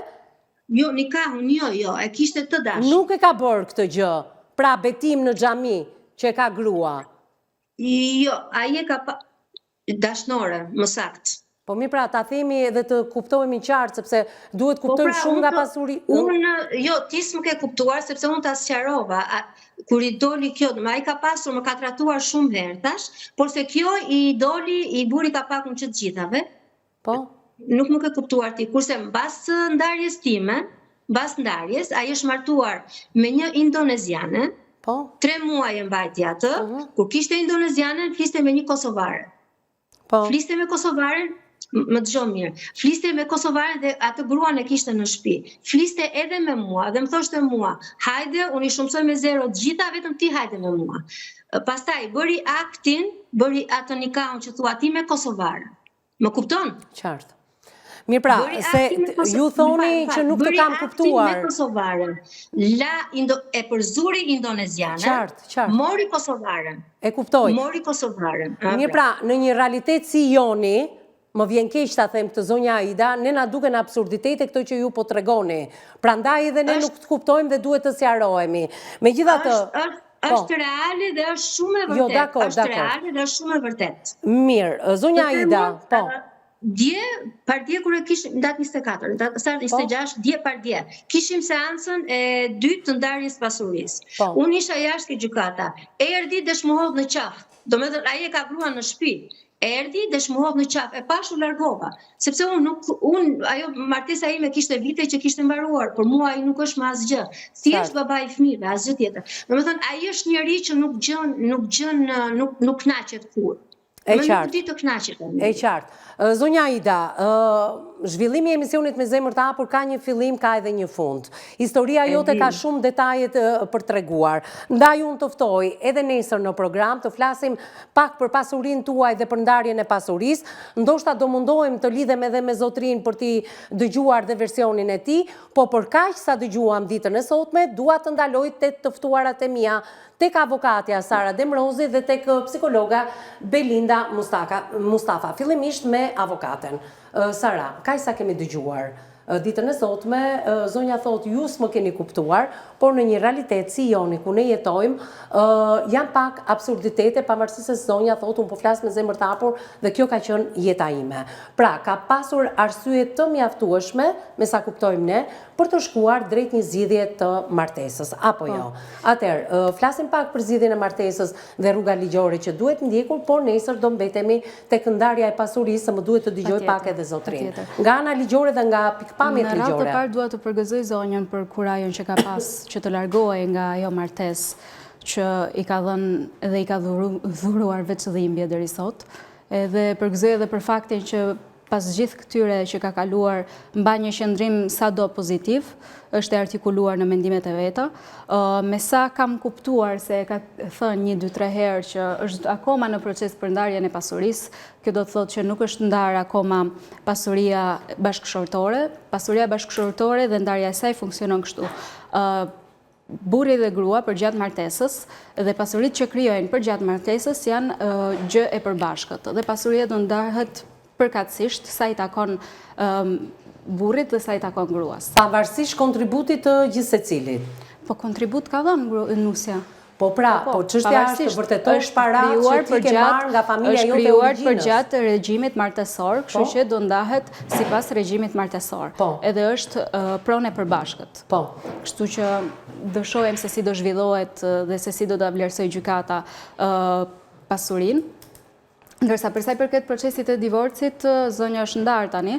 Jo, nikahun, jo, e kishte të dashur. Nuk e ka bërë këtë gjë, pra betim në xhami që ka grua? Jo, ai e ka dashnore, më saktë. Po mi pra, ta themi edhe të kuptojmë qartë, sepse duhet kuptojmë shumë nga pasuri. Jo, ti s'më ke kuptuar, sepse unë ta sqarova. Kur i doli kjo, ai ka pasur, më ka tratuar shumë herë tash, por se kjo i doli, i buri ka pakun që të gjithave. Po? Nuk më ke kuptuar ti, kurse mbas ndarjes time, mbas ndarjes, ai është martuar me një indoneziane, 3 muaj e mbajti atë, kur kishte indonezianen, fliste me një kosovare. Fliste me kosovaren, më dëgjoj mirë, fliste me kosovaren dhe atë gruan e kishte në shtëpi. Fliste edhe me mua dhe më thoshte mua, hajde, unë i shumësoj me 0 të gjitha, vetëm ti hajde me mua. Pastaj, bëri aktin, bëri atë nikahun që thua ti me kosovaren. Më kupton? Qartë. Mirë pra, se ju thoni që nuk të kam kuptuar. Bëri aktin me kosovaren. E përzuri indoneziane, mori kosovaren. E kuptoj. Mori kosovaren. Mirë pra, në një realitet si joni, më vjen keq ta them këtë zonja Aida, ne na duken absurditete këto që ju po tregoni. Prandaj edhe ne nuk të kuptojmë dhe duhet të sqarohemi. Megjithatë, është reale dhe është shumë e vërtet. Jo, dakor. Është reale dhe është shumë e vërtet. Mirë, zonja Aida, po. Dje, pardje, kur e kishim, datë 24, datë 26, dje pardje, kishim seancën e dytë të ndarjes pasurisë. Unë isha jashtë ke gjykata, erdi dëshmohet në qafë, do me thënë, aje ka vrua në shtëpi, erdi dëshmohet në qafë, e pash u largova, sepse ajo martesa ime kishte vite që kishte mbaruar, por mua ai nuk është me asgjë, thjesht baba i fëmijëve, asgjë tjetër. Do me thënë, ai është njeri që nuk knaqet kur. E qartë. Zonja Aida, zhvillimi i emisionit Me Zemër të Hapur ka një fillim, ka edhe një fund. Historia jote ka shumë detajet për treguar. Ndaj unë të ftoj edhe nesër në program të flasim pak për pasurinë tuaj dhe për ndarjen e pasurisë. Ndoshta do mundohem të lidhem edhe me zotrin për t'i dëgjuar dhe versionin e tij, po për kaq sa dëgjuam ditën e sotme, dua të ndaloj tek të ftuarat e mia, tek avokatja Sara Demrozi dhe tek psikologa Belinda Mustafa. Fillimisht me avokaten. Sara, kaj sa kemi dëgjuar? Ditën e sotme, zonja thot, ju s'më keni kuptuar, por në një realitet si joni, ku ne jetojmë, janë pak absurditete, pavarësisht se zonja thot, unë po flas me zemër të hapur dhe kjo ka qenë jeta ime. Pra, ka pasur arsye të mjaftueshme, me sa kuptojmë ne, për të shkuar drejt një zgjidhje të martesës, apo jo. Atëherë, flasim pak për zgjidhjen e martesës dhe rruga ligjore që duhet ndjekur, por nesër do mbetemi tek ndarja e pasurisë, më duhet të dëgjoj pak edhe zotrin. Nga ana ligjore dhe nga pikpamjet ligjore. Në radhë të parë dua të përgëzoj zonjën për kurajon që ka pas që të largohej nga ajo martesë që i ka dhënë dhe i ka dhuruar veç dhimbje deri sot. Edhe përgëzoj edhe për faktin që pas gjithë këtyre që ka kaluar mba një qëndrim sado pozitiv, është e artikuluar në mendimet e veta. Me sa kam kuptuar se ka thënë 1-2-3 herë që është akoma në proces për ndarjen e pasurisë, kjo do të thotë që nuk është ndarë akoma pasuria bashkëshortore. Pasuria bashkëshortore dhe ndarja e saj funksionon kështu. Burri dhe grua për gjatë martesës dhe pasuritë që krijojnë për gjatë martesës janë gjë e përbashkët dhe pasuria do ndahet përkatësisht sa i takon burrit dhe sa i takon gruas. Pavarësisht kontributit të gjithë secilit. Po kontribut ka dhënë nusja. Po pra, po çështja është të vërtetosh paratë që ti ke marrë nga familja jote e origjinës. Është krijuar për gjatë regjimit martesor, kështu që do ndahet sipas regjimit martesor. Edhe është pronë e përbashkët. Po. Kështu që do shohim se si do zhvillohet dhe se si do ta vlerësoj gjykata pasurinë. Ndërsa për sa i përket procesit e divorcit, zonja është ndarë tani,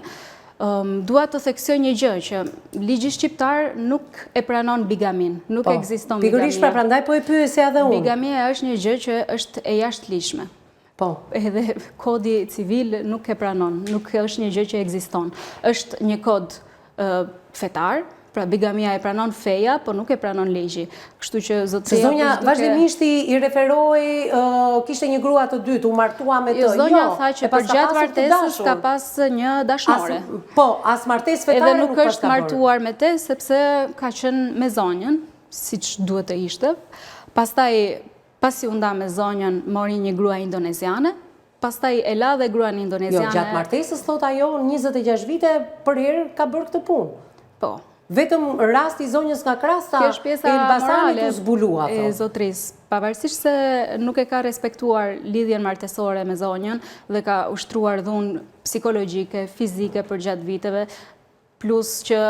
dua të theksoj një gjë që ligji shqiptar nuk e pranon bigamin, nuk ekziston bigamia. Pikërisht pra prandaj po e pyesja edhe unë. Bigamia është një gjë që është e jashtëligjshme. Po. Edhe kodi civil nuk e pranon, nuk është një gjë që ekziston. Është një kod fetar. Pra bigamia e pranon feja, por nuk e pranon ligji. Kështu që zotëria... Zonja vazhdimisht i referoi, kishte një grua të dytë, u martua me të. Zonja tha që për gjatë martesës ka pas një dashnore. Po, as martesë fetare edhe nuk është martuar me te, sepse ka qenë me zonjën, siç duhet të ishte. Pastaj, pasi u nda me zonjën, mori një grua indoneziane. Pastaj e la dhe gruan indoneziane... Jo, gjatë martesës, thot ajo, 26 vite për herë ka bërë këtë punë. Po. Vetëm rasti i zonjës nga Krasta e Elbasanit u zbulua. E zotris, pavarësisht se nuk e ka respektuar lidhjen martesore me zonjën dhe ka ushtruar dhunë psikologjike, fizike për gjatë viteve, plus që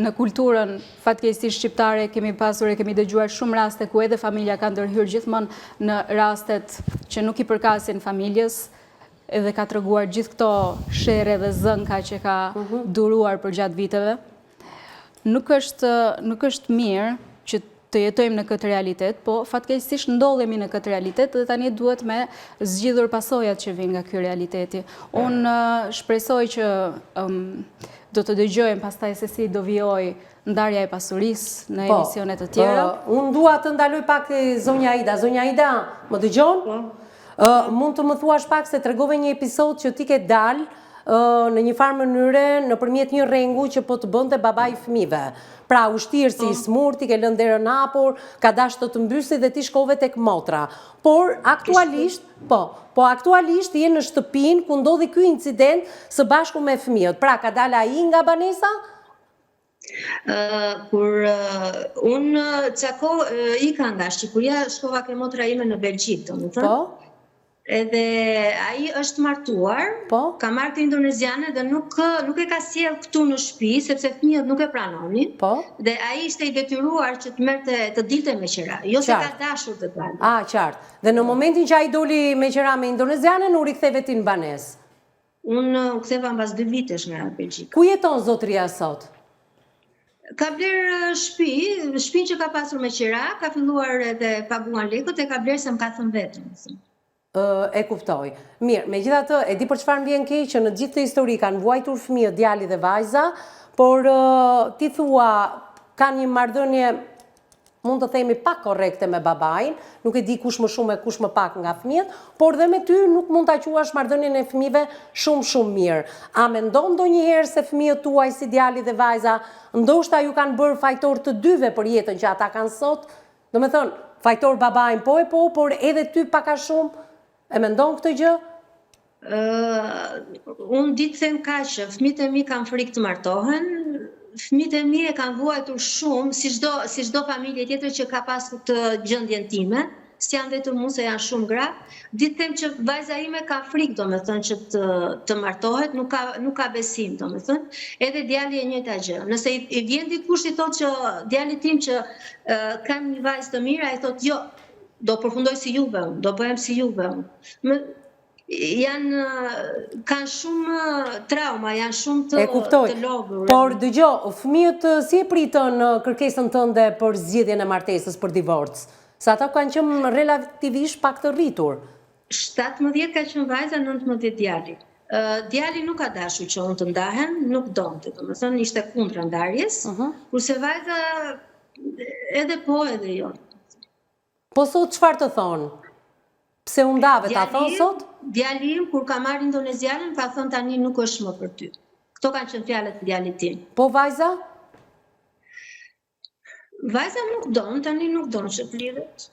në kulturën fatkeqësisht shqiptare kemi pasur e kemi dëgjuar shumë raste ku edhe familja ka ndërhyrë gjithmonë në rastet që nuk i përkasin familjes, edhe ka treguar gjithë këto shere dhe zënka që ka duruar për gjatë viteve. Nuk është mirë që të jetojmë në këtë realitet, po fatkeqësisht ndodhemi në këtë realitet dhe tani duhet me zgjidhur pasojat që vijnë nga ky realiteti. Unë shpresoj që do të dëgjojmë pastaj se si do vijoj ndarja e pasurisë në emisione të tjera. Unë dua të ndaloj pak zonja Aida. Zonja Aida, më dëgjon? Mund të më thuash pak se tregove një episod që ti ke dalë në një farë mënyre nëpërmjet një rrengu që po të bënte babai i fëmijëve. Pra ushtirë si smurti, ke lënë derën hapur, ka dashur të mbysi dhe ti shkove tek motra. Por aktualisht, aktualisht je në shtëpinë ku ndodhi ky incident së bashku me fëmijët. Pra ka dalë ai nga banesa? Kur unë cako ika nga Shqipëria, shkova ke motra ime në Belgjik, domethënë. Edhe ai është martuar, ka marrë të indoneziane dhe nuk e ka sjell këtu në shtëpi sepse fëmijët nuk e pranonin. Dhe ai ishte i detyruar që të dilte me qira, jo se ka dashur të dalë. Qartë. Dhe në momentin që ai doli me qira me indonezianen, u riktheve ti në banesë. Unë u ktheva mbas 2 vitesh nga Belgjika. Ku jeton zotëria sot? Ka bler shtëpi që ka pasur me qira, ka filluar edhe paguan lekët e ka bler se më ka thënë vetëm. E kuptoj. Mirë, megjithatë, e di për çfarë më vjen keq që në gjithë këtë histori kanë vuajtur fëmijët, djali dhe vajza, por ti thua kanë një marrëdhënie, mund të themi pak korrekte me babain, nuk e di kush më shumë e kush më pak nga fëmijët, por dhe me ty nuk mund ta quash marrëdhënien e fëmijëve shumë mirë. A mendon ndonjëherë se fëmijët tuaj si djali dhe vajza ndoshta ju kanë bërë fajtor të dyve për jetën që ata kanë sot? Domethënë, fajtor babain por edhe ty pak a shumë. E mendon këtë gjë? Unë di të them kaq që fëmijët e mi kanë frikë të martohen, fëmijët e mi e kanë vuajtur shumë, si çdo familje tjetër që ka pasur të gjendjen time, s'janë vetëm unë se janë shumë gra. Di të them që vajza ime ka frikë, domethënë që të martohet, nuk ka besim, domethënë. Edhe djali e njëjta gjë. Nëse i vjen dikush i thotë që djali tim që kanë një vajzë të mirë, ai thotë jo, do përfundoj si juve, do bëhem si juve. Kanë shumë trauma, janë shumë të lodhur. Por dëgjoj, fëmijët si e pritën kërkesën tënde për zgjedhjen e martesës për divorc? Sa ata kanë qenë relativisht pak të rritur. 17 ka qenë vajza, 19 djali. Djali nuk ka dashur që unë të ndahem, nuk donte, domethënë ishte kundra ndarjes, kurse vajza edhe po edhe jo. Po sot çfarë të thonë? Pse u ndave, ta thonë sot? Djali im, kur ka marrë indonezianen, ka thonë tani nuk është më për ty. Këto kanë qenë fjalët e djalit tim. Po vajza? Vajza nuk don, tani nuk don që të lidhet.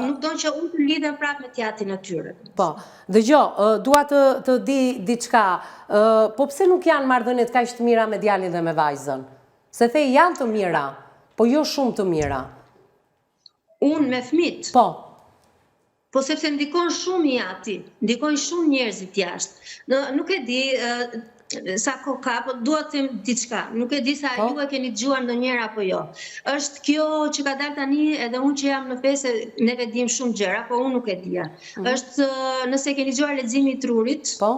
Nuk don që unë të lidhem prapë me tjatin e tyre. Po, dëgjoj, dua të di diçka. Po pse nuk janë marrëdhëniet kaq të mira me djalin dhe me vajzën? Se the janë të mira, po jo shumë të mira. Unë me fëmijët? Po. Po sepse ndikon shumë i ati, ndikon shumë njerëzit jashtë. Nuk e di sa kohë ka, po dua të them diçka. Nuk e di sa ju e keni dëgjuar ndonjëherë apo jo. Është kjo që ka dalë tani, edhe unë që jam në fesë, neve dim shumë gjëra, po unë nuk e dija. Është nëse keni dëgjuar leximi i trurit. Po.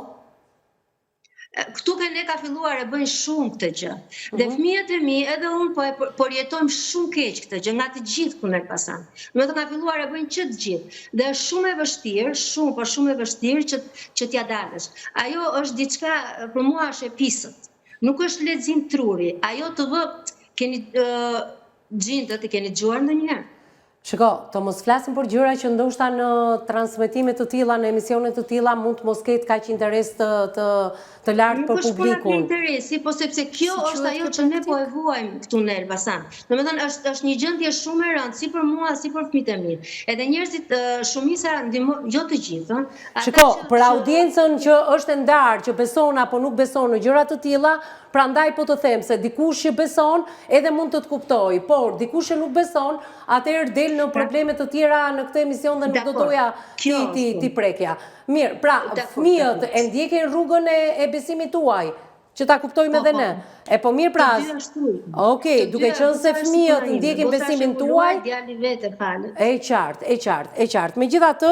Këtu ne ka filluar e bëjnë shumë këtë gjë. Dhe fëmijët e mi, edhe unë, po jetojmë shumë keq këtë gjë, nga të gjithë këtu në Elbasan. Me të ka filluar e bëjnë që të gjithë. Dhe është shumë e vështirë, shumë e vështirë që t'ja dalësh. Ajo është diçka, për mua është e pisët. Nuk është lexim truri. Ajo të vë, keni gjindët, e keni dëgjuar ndonjëherë? Shiko, të mos flasim për gjëra që ndoshta në transmetimet të tilla, në emisionet të tilla mund të mos ketë kaq interes të lartë për publikun. Nuk është për interesi, po sepse kjo është ajo që ne po e vuajmë këtu në Elbasan. Domethënë është një gjendje shumë e rëndë, si për mua, si për fëmijët e mi. Edhe njerëzit shumica ndihmojnë, jo të gjithë, Shiko, për audiencën që është e ndarë, që beson apo nuk beson në gjëra të tilla, prandaj po të them se dikush që beson edhe mund të kuptoj, por dikush që nuk beson, atëherë del në probleme të tjera në këtë emision dhe nuk do doja ti prekja. Mirë, pra, fëmijët e ndjekin rrugën e besimit tuaj, që ta kuptojmë edhe ne. E po mirë pra, okej, duke qenë se fëmijët ndjekin besimin tuaj, e qartë. Megjithatë,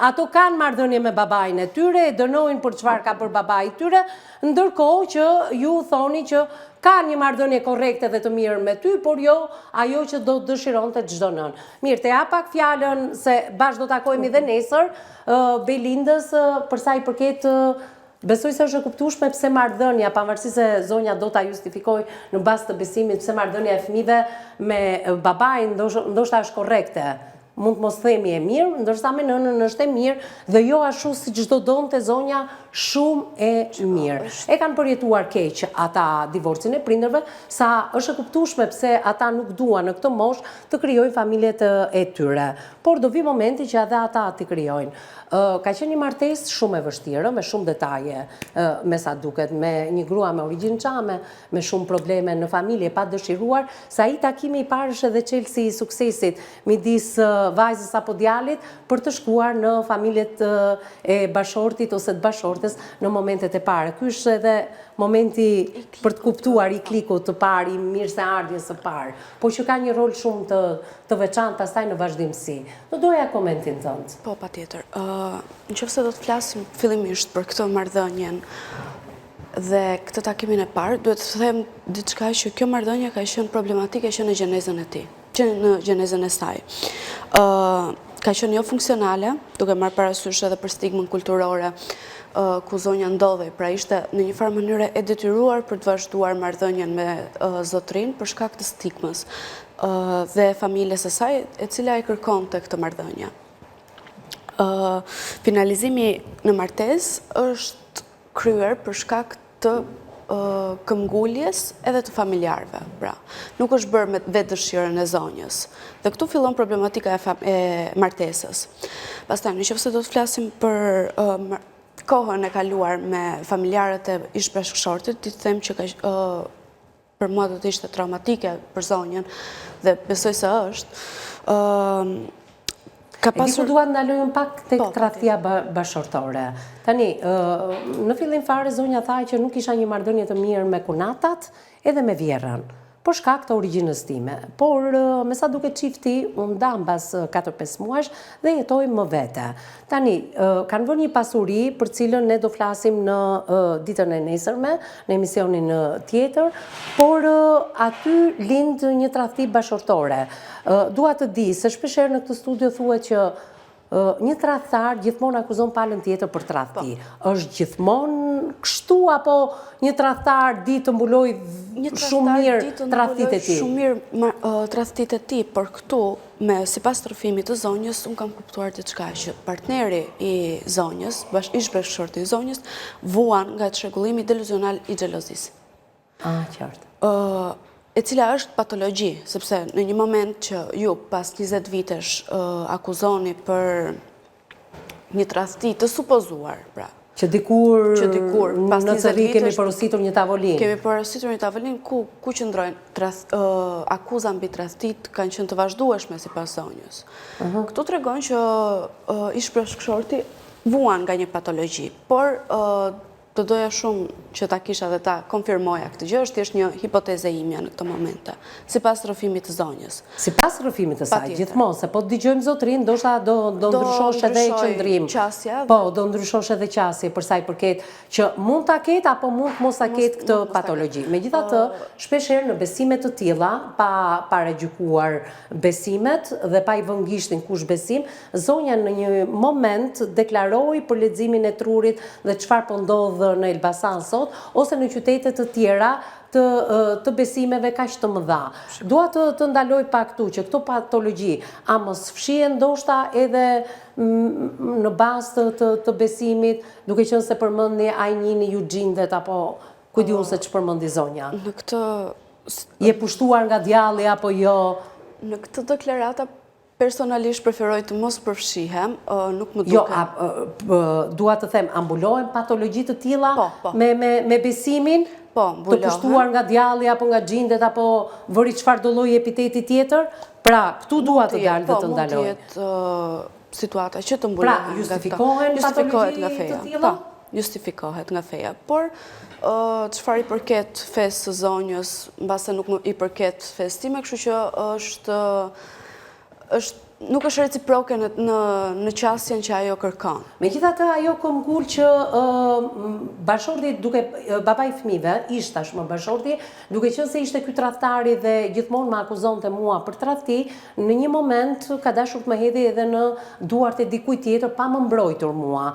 ato kanë marrëdhënie me babain e tyre, e dënojnë për çfarë ka për babai i tyre, ndërkohë që ju thoni që ka një marrëdhënie korrekte dhe të mirë me ty, por jo ajo që do dëshironte çdo nën. Mirë, te jap pak fjalën se bashkë do takohemi edhe nesër, Belindës për sa i përket. Besoj se është e kuptueshme pse marrëdhënia, pavarësisht se zonja do ta justifikoj në bazë të besimit, pse marrëdhënia e fëmijëve me babain ndoshta është korrekte. Mund të mos themi e mirë, ndërsa me nënën është e mirë dhe jo ashtu siç çdo donte zonja shumë e mirë. E kanë përjetuar keq ata divorcin e prindërve, sa është e kuptueshme pse ata nuk duan në këtë moshë të krijojnë familjet e tyre. Por do vi momenti që edhe ata t'i krijojnë. Ka qenë një martesë shumë e vështirë, me shumë detaje, me sa duket, me një grua me origjinë çame, me shumë probleme në familje pa dëshiruar, sa ai takimi i parë është edhe çelësi i suksesit midis vajzës apo djalit për të shkuar në familjet e bashortit ose të bashortës në momentet e pare. Ky është edhe momenti për të kuptuar i klikut të parë, i mirëseardhjes së parë, po që ka një rol shumë të veçantë pastaj në vazhdimsi. Do doja komentin tënd. Po, patjetër. Nëse do të flasim fillimisht për këtë marrëdhënien dhe këtë takimin e parë, duhet të them diçka që kjo marrëdhënie ka qenë problematike që në gjenezën e tij, që në gjenezën e saj. Ka qenë jo funksionale, duke marrë parasysh edhe për stigmën kulturore ku zonja ndodhej, pra ishte në një farë mënyrë e detyruar për të vazhduar marrëdhënien me zotrin për shkak të stigmës dhe familjes së saj, e cila e kërkonte këtë marrëdhënie. Finalizimi në martesë është kryer për shkak të këmbguljes edhe të familjarëve. Pra, nuk është bërë me vetë dëshirën e zonjës. Dhe këtu fillon problematika e martesës. Pastaj, nëse do të flasim për kohën e kaluar me familjarët e ish-bashkëshortit, ti të them që për mua do të ishte traumatike për zonjën dhe besoj se është. E di ku duat ndalojmë pak tek tradhtia bashkëshortore. Tani, në fillim fare zonja tha që nuk isha një marrëdhënie të mirë me kunatat edhe me vjerrën, për shkak të origjinës time. Por me sa duket çifti u nda mbas 4-5 muajsh dhe jetoi më vete. Tani, kanë vënë një pasuri për cilën ne do flasim në ditën e nesërme, në emisionin tjetër, por aty lind një tradhti bashkëshortore. Dua të di, se shpeshherë në këtë studio thuhet që një tradhtar gjithmonë akuzon palën tjetër për tradhti. Është gjithmonë kështu apo një tradhtar di të mbuloj shumë mirë tradhtitë e tij? Shumë mirë tradhtitë e tij, por këtu sipas rrëfimit të zonjës, unë kam kuptuar diçka që partneri i zonjës, ish-bashkëshorti i zonjës, vuan nga çrregullimi deluzional i xhelozisë. Qartë. E cila është patologji, sepse në një moment që ju pas 20 vitesh akuzoni për një tradhti të supozuar, pra. Që dikur në Cerri kemi porositur një tavolinë. Kemi porositur një tavolinë ku qëndrojnë akuza mbi tradhtit kanë qenë të vazhdueshme sipas zonjës. Këtu tregon që ish-bashkëshorti vuan nga një patologji, por do doja shumë që ta kisha dhe ta konfirmoja këtë gjë, është thjesht një hipoteze imja në këtë momente, sipas rrëfimit të zonjës. Sipas rrëfimit të saj, gjithmonë, se po dëgjojmë zotrin, ndoshta do ndryshosh edhe qëndrim. Po, do ndryshosh edhe qasje për sa i përket që mund ta ketë apo mund mos ta ketë këtë patologji. Megjithatë, shpeshherë në besime të tilla, pa paragjykuar besimet dhe pa i vënë gishtin kush besim, zonja në një moment deklaroi për leximin e trurit dhe çfarë po ndodh në Elbasan sot, ose në qytetet të tjera të besimeve kaq të mëdha. Dua të ndaloj pak këtu që këto patologji a mos fshihen ndoshta edhe në bazë të besimit, duke qenë se përmendni Ajnini ju xhindet apo ku diun se ç'përmendi zonja. Në këtë je pushtuar nga djalli apo jo? Në këtë deklarata personalisht preferoj të mos përfshihem, nuk më duke. Jo, dua të them, ambulohen patologji të tilla me besimin? Po, të pushtuar nga djalli apo nga xhindet apo vëri çfarëdo lloji epiteti tjetër? Pra, këtu dua të dalë dhe të ndaloj. Mund të jetë situata që të mbulohen nga justifikohen patologji të tilla? Po, justifikohet nga feja, por çfarë i përket fesë së zonjës, mbase nuk i përket fesë time, kështu që nuk është reciproke në qasjen që ajo kërkon. Megjithatë, ajo këmbgul që bashorti, duke baba i fëmijëve, ish tashmë bashorti, duke qenë se ishte ky tradhtari dhe gjithmonë më akuzonte mua për tradhti, në një moment ka dashur të më hedhë edhe në duart e dikujt tjetër pa më mbrojtur mua.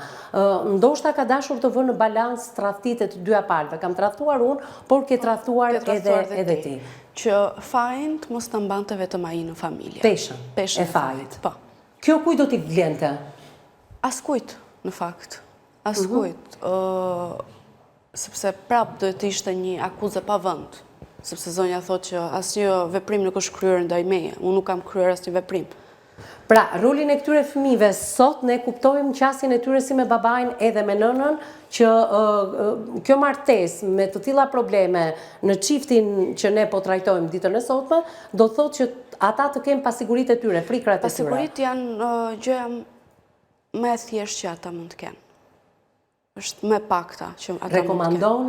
Ndoshta ka dashur të vënë në balans tradhtitë të dyja palëve. Kam tradhtuar unë, por ke tradhtuar edhe ti. Që fajin të mos të mbante vetëm ai në familje. Peshën e fajit. Po. Kjo kujt do t'i vlente? Askujt, në fakt. Askujt. Sepse prap do të ishte një akuzë pa vend. Sepse zonja thotë që asnjë veprim nuk është kryer ndaj meje. Unë nuk kam kryer asnjë veprim. Pra, rolin e këtyre fëmijëve sot ne kuptojmë qasjen e tyre si me babain edhe me nënën, që kjo martesë me të tilla probleme në çiftin që ne po trajtojmë ditën e sotme, do të thotë që ata të kenë pasiguritë e tyre, frikrat e tyre. Pasiguritë janë gjëja më e thjeshtë që ata mund të kenë. Është më pakta që ata mund të kenë. Rekomandon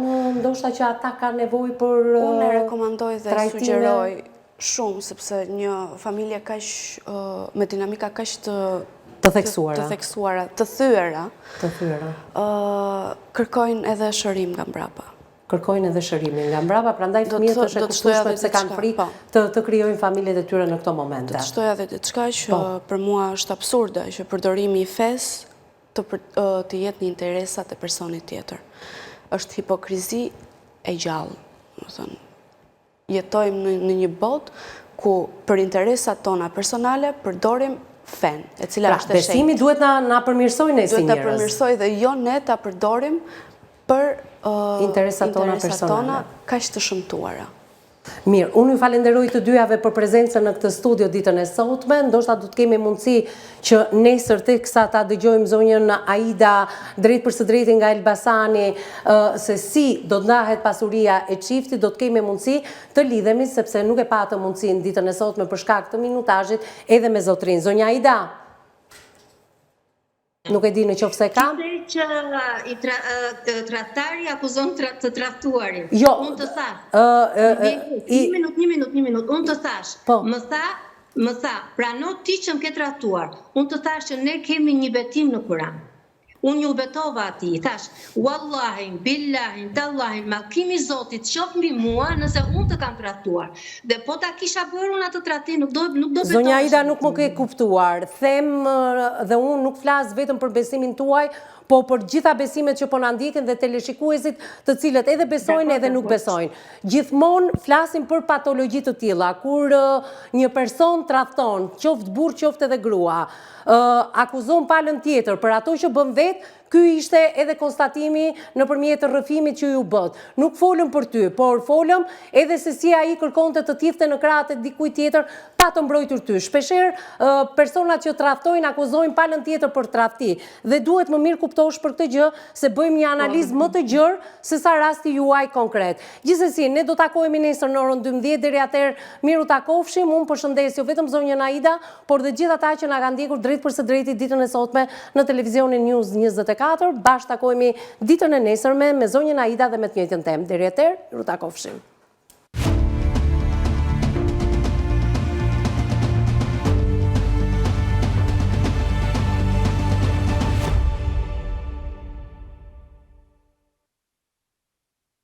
ndoshta që ata kanë nevojë për Unë rekomandoj dhe trajtime? sugjeroj shumë, sepse një familje me dinamika kaq të theksuara, të thyera, kërkojnë edhe shërim nga mbrapa. Kërkojnë edhe shërimin nga mbrapa, prandaj fëmijët është e kuptueshme pse kanë frikë të krijojnë familjet e tyre në këto momente. Do të shtoja edhe diçka që për mua është absurde, që përdorimi i fesë të jetë në interesat e personit tjetër. Është hipokrizi e gjallë, do të thënë. Jetojmë në një botë ku për interesat tona personale përdorim fen, e cila është e shenjtë. Besimi duhet na përmirësoj ne si njerëz. Duhet na përmirësoj dhe jo ne ta përdorim për interesat tona personale, kaq të shëmtuara. Mirë, unë ju falenderoj të dyjave për prezencën në këtë studio ditën e sotme, ndoshta do të kemi mundësi që nesër teksa ta dëgjojmë zonjën Aida drejt për së drejti nga Elbasani, se si do të ndahet pasuria e çiftit, do të kemi mundësi të lidhemi, sepse nuk e patëm mundësinë ditën e sotme për shkak të minutazhit edhe me zotrin. Zonja Aida, nuk e di në qoftë se kam. Që tradhtari akuzon të tradhtuarin. Jo. Unë të thash. Një minut. Unë të thash. Më tha, prano ti që më ke tradhtuar. Unë të thash që ne kemi një betim në Kur'an. Unë ju betova ati, thash, wallahin, billahin, tallahin, mallkimi Zotit, qof mbi mua nëse unë të kam tradhtuar. Dhe po ta kisha bërë unë atë tradhtim, nuk do betohesh. Zonja Aida, nuk më ke kuptuar. Them dhe unë nuk flas vetëm për besimin tuaj, po për gjitha besimet që po na ndjekin dhe teleshikuesit të cilët edhe besojnë edhe nuk besojnë. Gjithmonë flasim për patologji të tilla, kur një person tradhton, qoftë burr, qoftë edhe grua, akuzon palën tjetër për ato që bën vetë, ky ishte edhe konstatimi nëpërmjet rrëfimit që ju bët. Nuk folëm për ty, por folëm edhe se si ai kërkonte të thithte në krahët e dikujt tjetër pa të mbrojtur ty. Shpeshherë personat që tradhtojnë akuzojnë palën tjetër për tradhti dhe duhet më mirë kuptosh për këtë gjë se bëjmë një analizë më të gjerë se sa rasti juaj konkret. Gjithsesi, ne do takohemi nesër në orën 12, deri atëherë miru takofshim. Unë përshëndes jo vetëm zonjën Aida, por dhe gjithë ata që na kanë ndjekur drejt për së drejti ditën e sotme në televizionin News 24. Bashkë takohemi ditën e nesërme me zonjën Aida dhe me të njëjtën temë. Deri atëherë, miru takofshim.